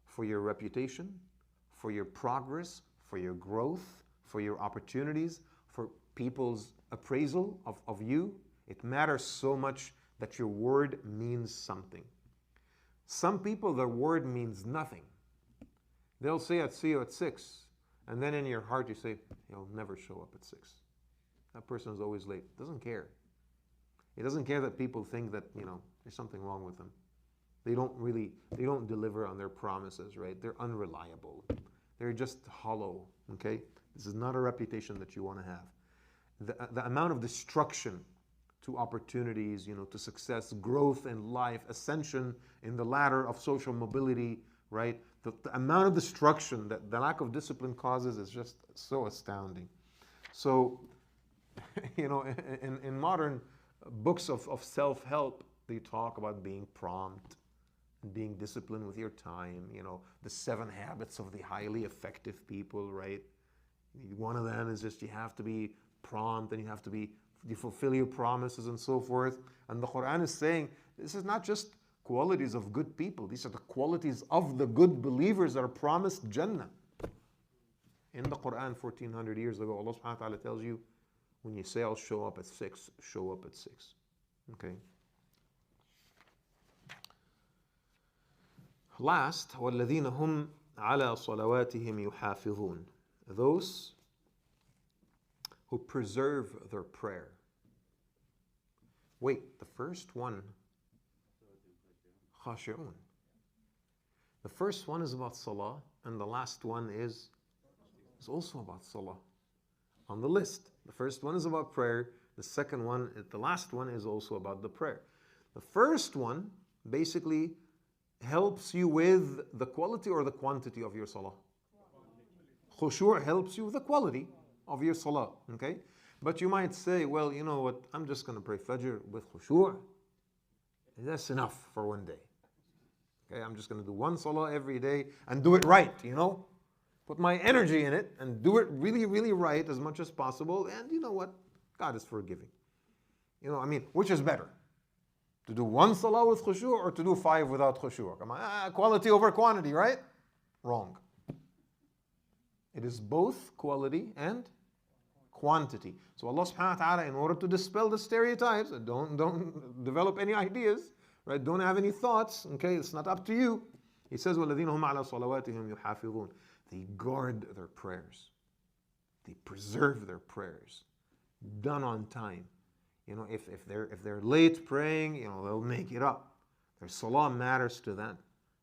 Speaker 1: for your reputation, for your progress, for your growth, for your opportunities, for people's appraisal of you. It matters so much that your word means something. Some people, their word means nothing. They'll say, I'll see you at 6. And then in your heart you say, he'll never show up at 6. That person is always late. Doesn't care. He doesn't care that people think that, you know, there's something wrong with them. They don't deliver on their promises, right? They're unreliable. They're just hollow, okay? This is not a reputation that you want to have. The amount of destruction to opportunities, you know, to success, growth in life, ascension in the ladder of social mobility, right? The amount of destruction that the lack of discipline causes is just so astounding. So, you know, in modern books of self-help, they talk about being prompt, being disciplined with your time, you know, the 7 habits of the highly effective people, right? One of them is just you have to be prompt and you fulfill your promises and so forth. And the Quran is saying this is not just qualities of good people. These are the qualities of the good believers that are promised Jannah. In the Quran, 1400 years ago, Allah subhanahu wa ta'ala tells you, when you say I'll show up at 6, show up at 6. Okay. Last, وَالَّذِينَ هُمْ عَلَى صَلَوَاتِهِمْ يُحَافِظُونَ. Those who preserve their prayer. Wait, the first one, خاشعون. The first one is about salah, and the last one is also about salah. On the list, the first one is about prayer. The last one is also about the prayer. The first one basically helps you with the quality or the quantity of your salah. Khushu' helps you with the quality of your salah. Okay, but you might say, well, you know what? I'm just going to pray Fajr with khushu'. That's enough for one day. Okay, I'm just going to do one salah every day and do it right. Put my energy in it and do it really, really right as much as possible. And you know what? God is forgiving. Which is better? To do one salah with khushu' or to do 5 without khushu'? Come on, quality over quantity, right? Wrong. It is both quality and quantity. So Allah subhanahu wa ta'ala, in order to dispel the stereotypes, don't develop any ideas, right? Don't have any thoughts, okay? It's not up to you. He says, وَالَّذِينَ هُمْ عَلَى صَلَوَاتِهِمْ يُحَافِظُونَ. They guard their prayers. They preserve their prayers. Done on time. If they're late praying, they'll make it up. Their salah matters to them.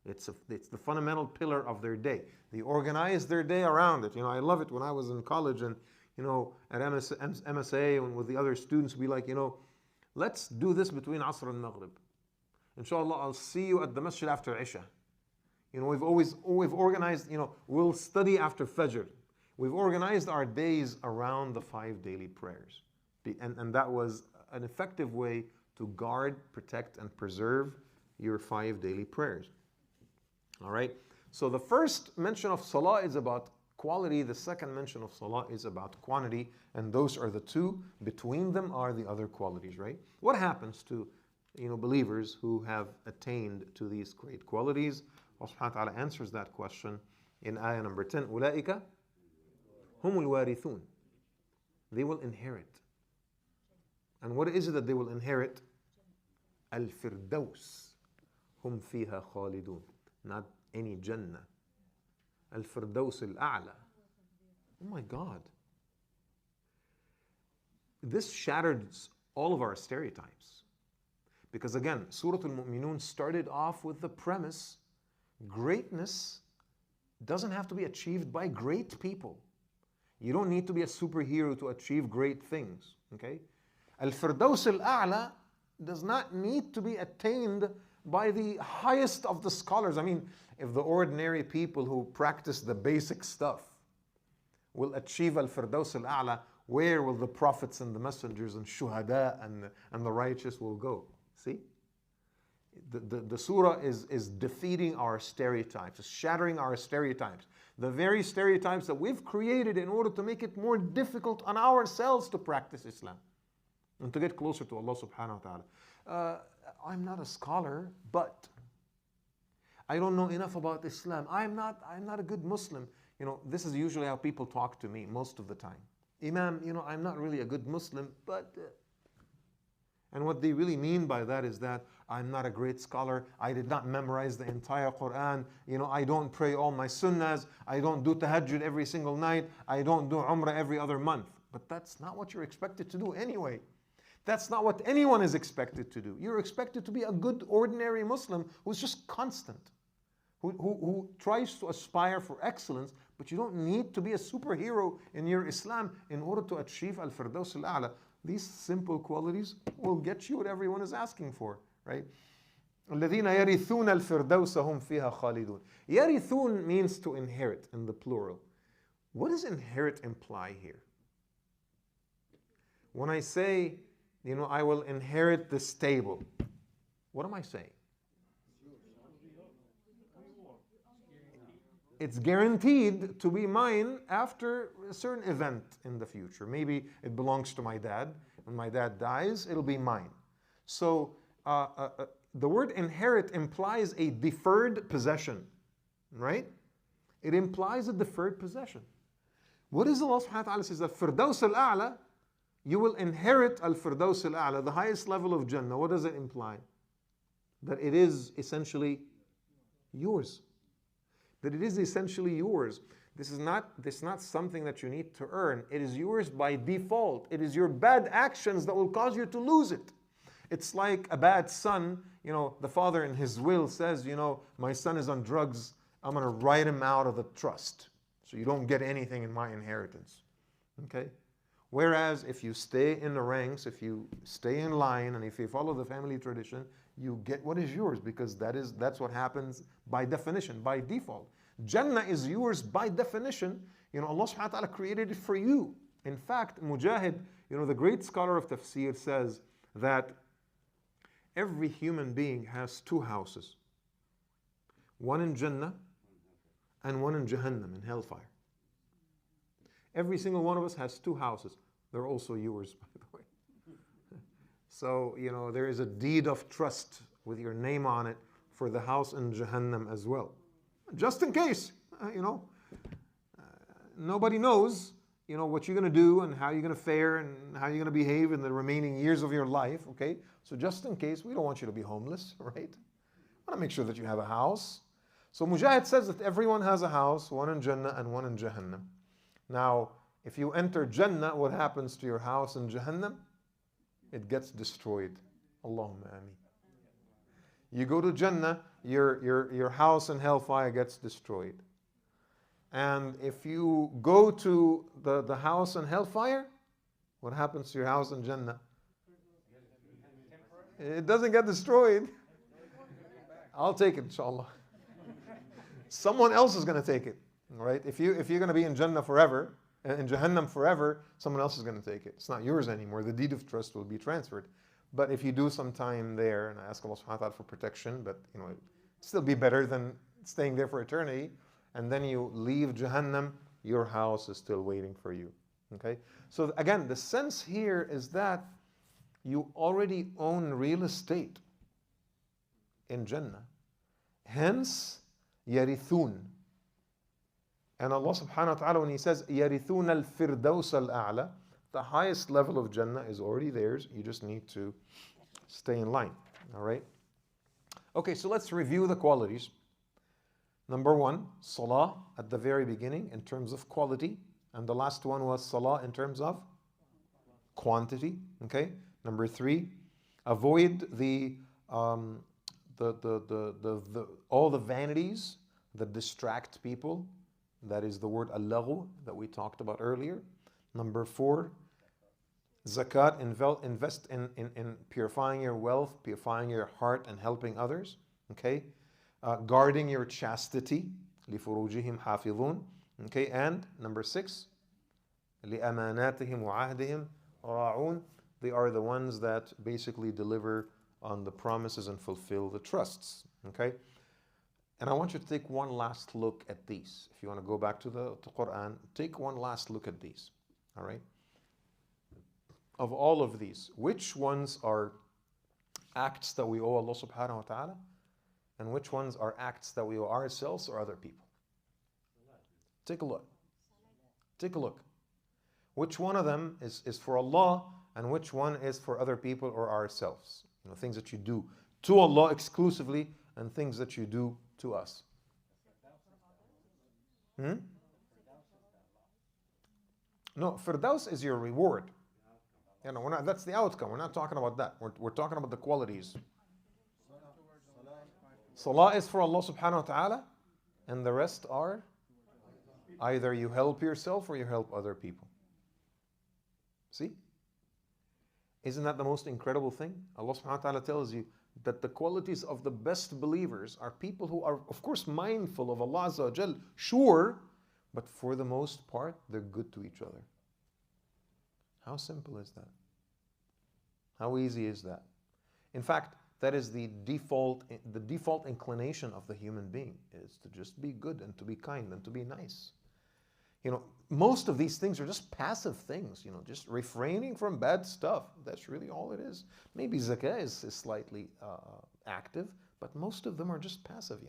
Speaker 1: It's the fundamental pillar of their day. They organize their day around it. I love it when I was in college and at MSA and with the other students, we like, let's do this between Asr and Maghrib. Inshallah, I'll see you at the masjid after Isha. We've organized, we'll study after Fajr. We've organized our days around the 5 daily prayers. And that was an effective way to guard, protect, and preserve your 5 daily prayers. All right? So the first mention of salah is about quality. The second mention of salah is about quantity. And those are the two. Between them are the other qualities, right? What happens to believers who have attained to these great qualities? Allah subhanahu wa ta'ala answers that question in ayah number 10. أُولَٰئِكَ هُمُ الْوَارِثُونَ. They will inherit. And what is it that they will inherit? Al-Firdaus. Hum fiha khalidun. Not any Jannah. Al-Firdaus al-A'la. Oh my God. This shatters all of our stereotypes. Because again, Surah Al-Mu'minun started off with the premise, greatness doesn't have to be achieved by great people. You don't need to be a superhero to achieve great things. Okay? Al-Firdaus al-A'la does not need to be attained by the highest of the scholars. If the ordinary people who practice the basic stuff will achieve Al-Firdaus al-A'la, where will the prophets and the messengers and shuhada and the righteous will go? See? The surah is defeating our stereotypes, is shattering our stereotypes. The very stereotypes that we've created in order to make it more difficult on ourselves to practice Islam and to get closer to Allah subhanahu wa ta'ala. I'm not a scholar, but I don't know enough about Islam. I'm not a good Muslim. This is usually how people talk to me most of the time. Imam, I'm not really a good Muslim, but... And what they really mean by that is that I'm not a great scholar. I did not memorize the entire Quran. I don't pray all my sunnahs. I don't do tahajjud every single night. I don't do umrah every other month. But that's not what you're expected to do anyway. That's not what anyone is expected to do. You're expected to be a good, ordinary Muslim who's just constant, who tries to aspire for excellence, but you don't need to be a superhero in your Islam in order to achieve Al-Firdaus al-A'la. These simple qualities will get you what everyone is asking for, right? الَّذِينَ يَرِثُونَ الْفِرْدَوْسَ هُمْ فِيهَا خَالِدُونَ. يَرِثُون means to inherit in the plural. What does inherit imply here? When I say, I will inherit this table, what am I saying? It's guaranteed to be mine after a certain event in the future. Maybe it belongs to my dad. When my dad dies, it'll be mine. So the word inherit implies a deferred possession, right? It implies a deferred possession. What is Allah subhanahu wa ta'ala says that Firdaus al-A'la, you will inherit al-Firdaus al-A'la, the highest level of Jannah. What does it imply? That it is essentially yours. That it is essentially yours. This is not something that you need to earn. It is yours by default. It is your bad actions that will cause you to lose it. It's like a bad son, the father in his will says, my son is on drugs, I'm going to write him out of the trust. So you don't get anything in my inheritance. Okay? Whereas if you stay in the ranks, if you stay in line, and if you follow the family tradition, you get what is yours, because that's what happens by definition, by default. Jannah is yours by definition. Allah subhanahu wa ta'ala created it for you. In fact, Mujahid, the great scholar of Tafseer, says that every human being has two houses. One in Jannah and one in Jahannam, in hellfire. Every single one of us has two houses. They're also yours, by the way. So, there is a deed of trust with your name on it for the house in Jahannam as well. Just in case, nobody knows, what you're going to do and how you're going to fare and how you're going to behave in the remaining years of your life, okay? So just in case, we don't want you to be homeless, right? We want to make sure that you have a house. So Mujahid says that everyone has a house, one in Jannah and one in Jahannam. Now, if you enter Jannah, what happens to your house in Jahannam? It gets destroyed. Allahumma ameen. You go to Jannah, your house in hellfire gets destroyed. And if you go to the house in hellfire, what happens to your house in Jannah? It doesn't get destroyed. I'll take it, inshallah. Someone else is going to take it, right? If you're going to be in Jannah forever, in Jahannam forever, someone else is going to take it. It's not yours anymore. The deed of trust will be transferred. But if you do some time there, and I ask Allah subhanahu wa ta'ala for protection, but it'd still be better than staying there for eternity, and then you leave Jahannam, your house is still waiting for you. Okay? So again, the sense here is that you already own real estate in Jannah. Hence, yarithun. And Allah subhanahu wa ta'ala, when He says, yarithun al-firdaus al-a'la, the highest level of Jannah is already theirs. You just need to stay in line. All right? Okay, so let's review the qualities. Number one, salah at the very beginning in terms of quality. And the last one was salah in terms of quantity. Okay? Number three, avoid all the vanities that distract people. That is the word al-laghu that we talked about earlier. Number four, zakat, invest in purifying your wealth, purifying your heart, and helping others. Okay? Guarding your chastity. لِفُرُوجِهِمْ حَافِظُونَ. Okay? And number six, لِأَمَانَاتِهِمْ وَعَهْدِهِمْ رَاعُونَ. They are the ones that basically deliver on the promises and fulfill the trusts. Okay? And I want you to take one last look at these. If you want to go back to the Quran, take one last look at these. All right? Of all of these, which ones are acts that we owe Allah subhanahu wa ta'ala? And which ones are acts that we owe ourselves or other people? Take a look. Take a look. Which one of them is for Allah and which one is for other people or ourselves? Things that you do to Allah exclusively and things that you do to us. No, Firdaus is your reward. That's the outcome. We're not talking about that. We're talking about the qualities. Salah is for Allah subhanahu wa ta'ala, and the rest are either you help yourself or you help other people. See? Isn't that the most incredible thing? Allah subhanahu wa ta'ala tells you that the qualities of the best believers are people who are, of course, mindful of Allah Azza wa Jal, sure, but for the most part, they're good to each other. How simple is that? How easy is that? In fact, that is the default inclination of the human being, is to just be good and to be kind and to be nice. Most of these things are just passive things, just refraining from bad stuff. That's really all it is. Maybe zakah is slightly active, but most of them are just passive.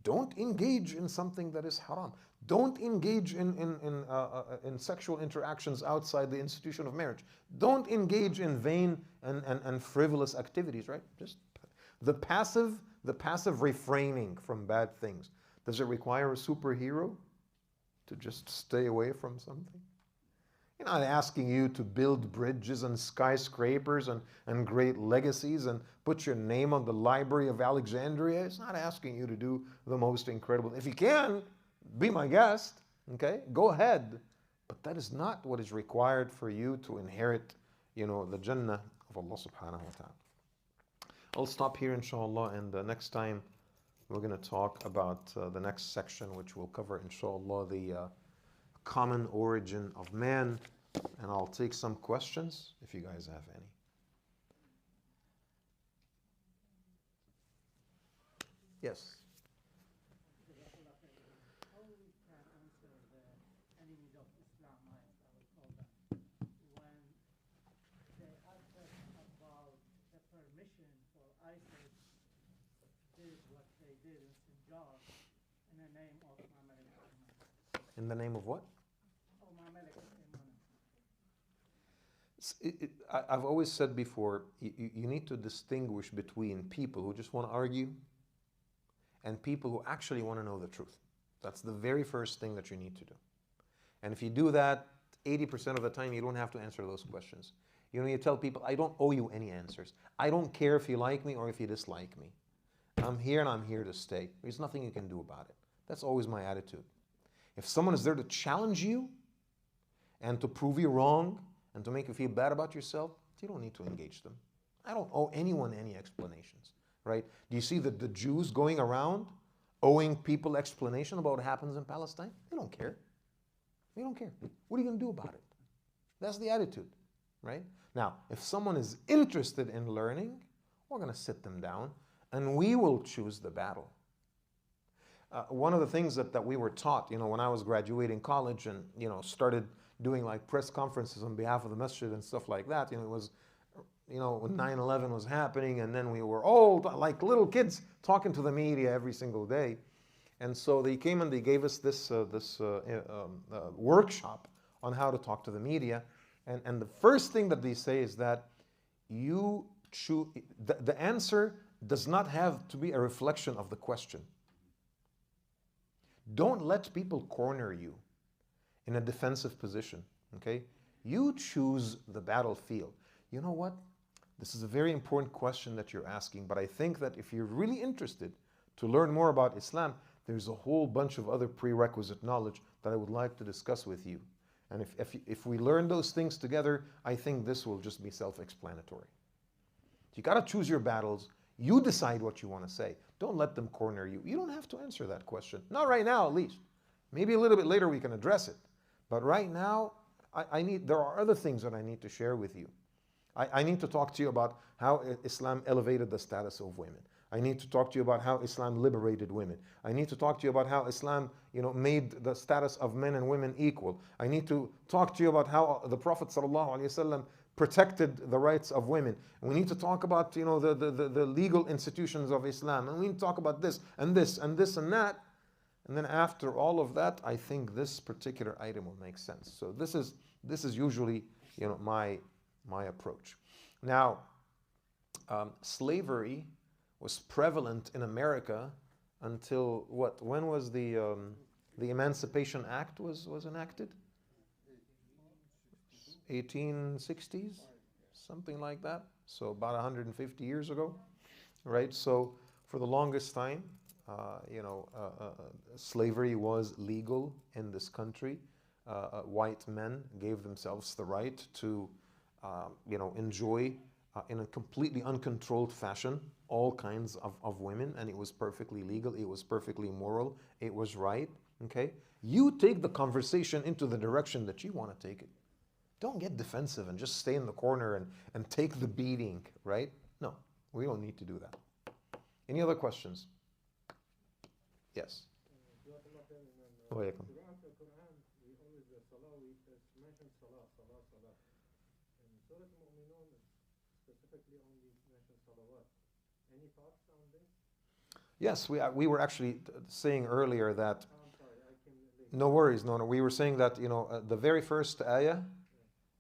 Speaker 1: Don't engage in something that is haram. Don't engage in sexual interactions outside the institution of marriage. Don't engage in vain and frivolous activities, right? Just the passive refraining from bad things. Does it require a superhero to just stay away from something? You're not asking you to build bridges and skyscrapers and great legacies and put your name on the Library of Alexandria. It's not asking you to do the most incredible. If you can, be my guest, okay? Go ahead. But that is not what is required for you to inherit, the Jannah of Allah subhanahu wa ta'ala. I'll stop here, inshallah, and next time we're going to talk about the next section, which will cover, inshallah, the common origin of man, and I'll take some questions if you guys have any. Yes.
Speaker 3: How we can answer the enemies of Islam, I will call them, when they ask us about the permission for ISIS did what they did in Sinjar in the name of Mamalik Iman.
Speaker 1: In the name of what?
Speaker 3: Oh, Mamalik Iman.
Speaker 1: I've always said before, you need to distinguish between people who just want to argue and people who actually want to know the truth. That's the very first thing that you need to do. And if you do that, 80% of the time, you don't have to answer those questions. You tell people, I don't owe you any answers. I don't care if you like me or if you dislike me. I'm here and I'm here to stay. There's nothing you can do about it. That's always my attitude. If someone is there to challenge you and to prove you wrong and to make you feel bad about yourself, you don't need to engage them. I don't owe anyone any explanations, right? Do you see the Jews going around owing people explanation about what happens in Palestine? They don't care. They don't care. What are you going to do about it? That's the attitude, right? Now, if someone is interested in learning, we're going to sit them down and we will choose the battle. One of the things that we were taught, when I was graduating college and, started doing like press conferences on behalf of the masjid and stuff like that, it was, when 9/11 was happening, and then we were all like little kids talking to the media every single day. And so they came and they gave us this workshop on how to talk to the media. And the first thing that they say is that you choose, the answer does not have to be a reflection of the question. Don't let people corner you in a defensive position, okay? You choose the battlefield. You know what? This is a very important question that you're asking, but I think that if you're really interested to learn more about Islam, there's a whole bunch of other prerequisite knowledge that I would like to discuss with you. And if we learn those things together, I think this will just be self-explanatory. You got to choose your battles. You decide what you want to say. Don't let them corner you. You don't have to answer that question. Not right now, at least. Maybe a little bit later we can address it. But right now, there are other things that I need to share with you. I need to talk to you about how Islam elevated the status of women. I need to talk to you about how Islam liberated women. I need to talk to you about how Islam, made the status of men and women equal. I need to talk to you about how the Prophet ﷺ protected the rights of women. And we need to talk about, the legal institutions of Islam. And we need to talk about this and this and this and that. And then after all of that, I think this particular item will make sense. So this is usually, my approach. Now, slavery was prevalent in America until what? When was the Emancipation Act was enacted? 1860s, something like that. So about 150 years ago, right? So for the longest time, slavery was legal in this country. White men gave themselves the right to, enjoy in a completely uncontrolled fashion all kinds of women, and it was perfectly legal, it was perfectly moral, it was right, okay? You take the conversation into the direction that you want to take it. Don't get defensive and just stay in the corner and take the beating, right? No, we don't need to do that. Any other questions? Yes. Welcome.
Speaker 4: Specifically only mention salawat. Any thoughts on this?
Speaker 1: Yes, we were actually saying earlier that.
Speaker 4: Oh, I'm sorry, I came late.
Speaker 1: No worries, no. We were saying that, the very first ayah,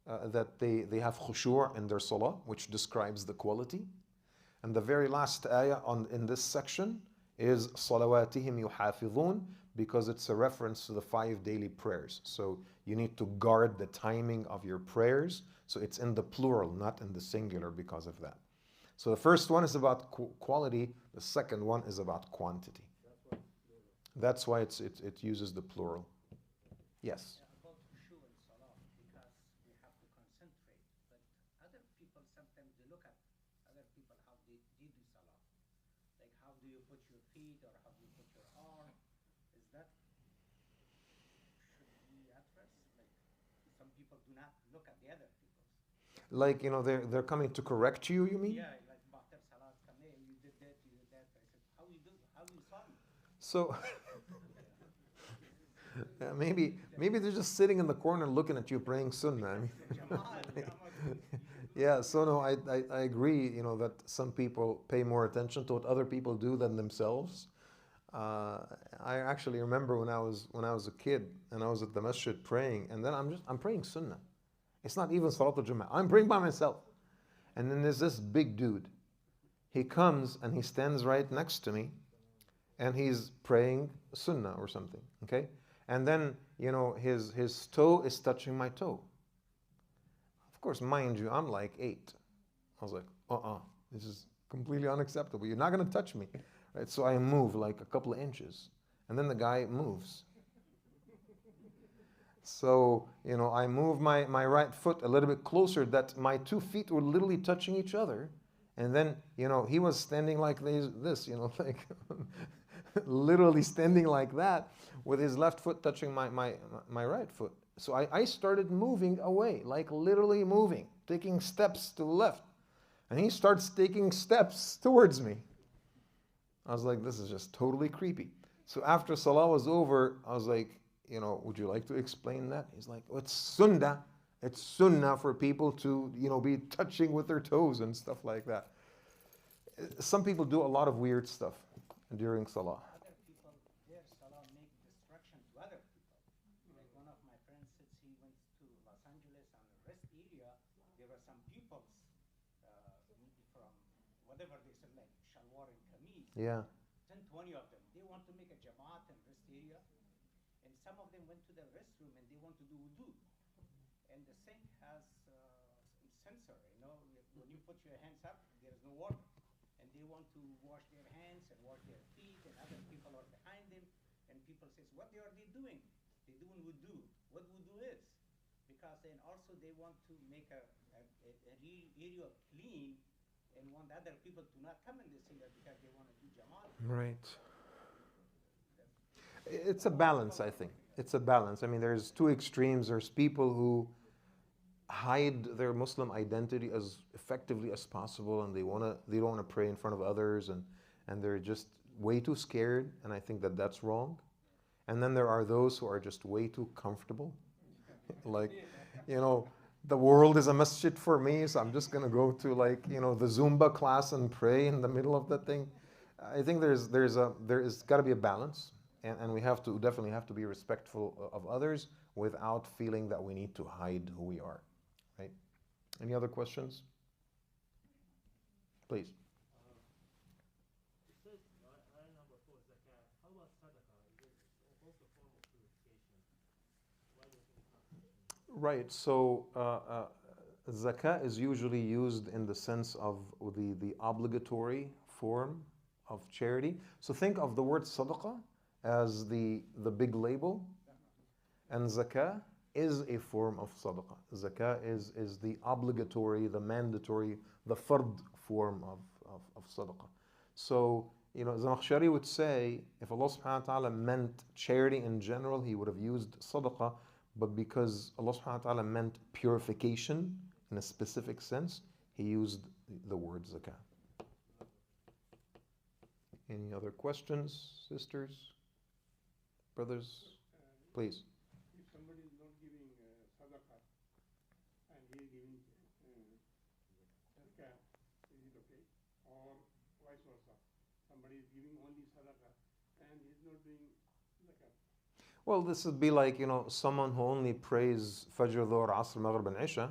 Speaker 1: that they have khushu' in their salah, which describes the quality. And the very last ayah in this section is salawatihim yuhafidhun, because it's a reference to the 5 daily prayers. So you need to guard the timing of your prayers. So it's in the plural, not in the singular, because of that. So the first one is about quality. The second one is about quantity.
Speaker 4: That's why it's plural.
Speaker 1: That's why it uses the plural. Yes.
Speaker 3: About khushu in salah, because we have to concentrate. But other people sometimes they look at other people how they do salah. Like how do you put your feet or how do you put your arm? Is that should be addressed? Like some people do not look at the other people.
Speaker 1: Like, they're coming to correct you, you mean?
Speaker 3: Yeah, like after salah, come here, you did that, you did that. I said, how you saw me?
Speaker 1: So maybe they're just sitting in the corner looking at you praying sunnah. I mean, yeah, so no, I agree, that some people pay more attention to what other people do than themselves. I actually remember when I was a kid and I was at the masjid praying, and then I'm praying sunnah. It's not even Salatul Jummah. I'm praying by myself. And then there's this big dude. He comes and he stands right next to me and he's praying sunnah or something. Okay? And then, his toe is touching my toe. Of course, mind you, I'm like 8. I was like, this is completely unacceptable. You're not going to touch me. Right? So I move like a couple of inches. And then the guy moves. So, I move my right foot a little bit closer, that my 2 feet were literally touching each other. And then, he was standing like this, like literally standing like that with his left foot touching my right foot. So I started moving away, like literally moving, taking steps to the left. And he starts taking steps towards me. I was like, this is just totally creepy. So after Salah was over, I was like, would you like to explain that? He's like, it's sunnah. It's sunnah for people to, be touching with their toes and stuff like that. Some people do a lot of weird stuff during Salah.
Speaker 3: Other people, their salah make distraction to other people. Like one of my friends said he went to Los Angeles on the rest area. There were some people from whatever they said, like shalwar and kameez.
Speaker 1: Yeah.
Speaker 3: 10, 20 of them. They want to make a jamaat in rest area. And some of them went to the restroom and they want to do wudu. And the sink has sensor, when you put your hands up, there is no water. And they want to wash their hands and wash their feet, and other people are behind them. And people says, what are they doing? They're doing wudu. What wudu is? Because then also they want to make a area clean and want other people to not come in this area because they want to do jamaat.
Speaker 1: Right. It's a balance, I think. It's a balance. I mean, there's 2 extremes. There's people who hide their Muslim identity as effectively as possible, and they don't want to pray in front of others, and they're just way too scared, and I think that that's wrong. And then there are those who are just way too comfortable. Like, the world is a masjid for me, so I'm just going to go to the Zumba class and pray in the middle of that thing. I think there is got to be a balance. And we definitely have to be respectful of others without feeling that we need to hide who we are, right? Any other questions? Please.
Speaker 4: It says, ayah number 4, zakat. How about sadaqah? Is it also a form of purification? Why do you think it's not mentioned?
Speaker 1: Right. So zakat is usually used in the sense of the obligatory form of charity. So think of the word sadaqah as the big label, and zakah is a form of sadaqah. Zakah is the obligatory, the mandatory, the fard form of sadaqah. So, Zamakhshari would say, if Allah subhanahu wa ta'ala meant charity in general, he would have used sadaqah, but because Allah subhanahu wa ta'ala meant purification in a specific sense, he used the word zakah. Any other questions, sisters? Brothers, please.
Speaker 5: If somebody is not giving sadaqah and he is giving zakah, is it okay? Or vice somebody is giving only sadaqah and he's not doing zakat.
Speaker 1: Well, this would be like, someone who only prays Fajr, Dhuhr, Asr, Maghrib, and Isha,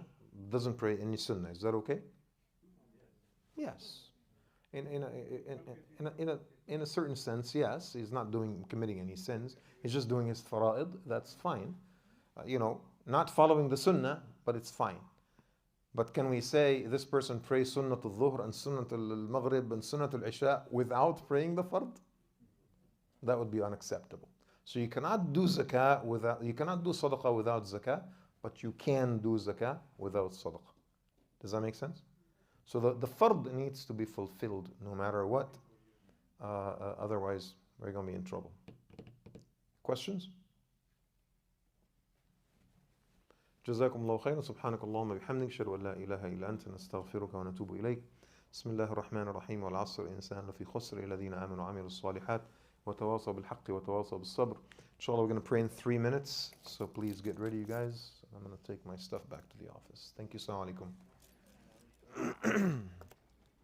Speaker 1: doesn't pray any Sunnah. Is that okay? Yes. In a certain sense, yes. He's not committing any sins. He's just doing his fara'id. That's fine. Not following the Sunnah, but it's fine. But can we say this person prays Sunnah al-Dhuhr and Sunnah al-Maghrib and Sunnah al-Isha without praying the Fard? That would be unacceptable. So you cannot do sadaqah without zakah, but you can do zakah without sadaqah. Does that make sense? So the fard needs to be fulfilled no matter what. Otherwise, we're going to be in trouble. Questions? جزاكم الله خيرا سبحانك اللهم وبحمدك أشهد أن لا إله إلا أنت نستغفرك ونتوب إليك بسم الله الرحمن الرحيم والعصر الإنسان لفي خسر الذين آمنوا وعملوا الصالحات وتواصوا بالحق وتواصوا بالصبر. Inshallah, we're going to pray in 3 minutes, so please get ready, you guys. I'm going to take my stuff back to the office. Thank you. Assalamu alaikum.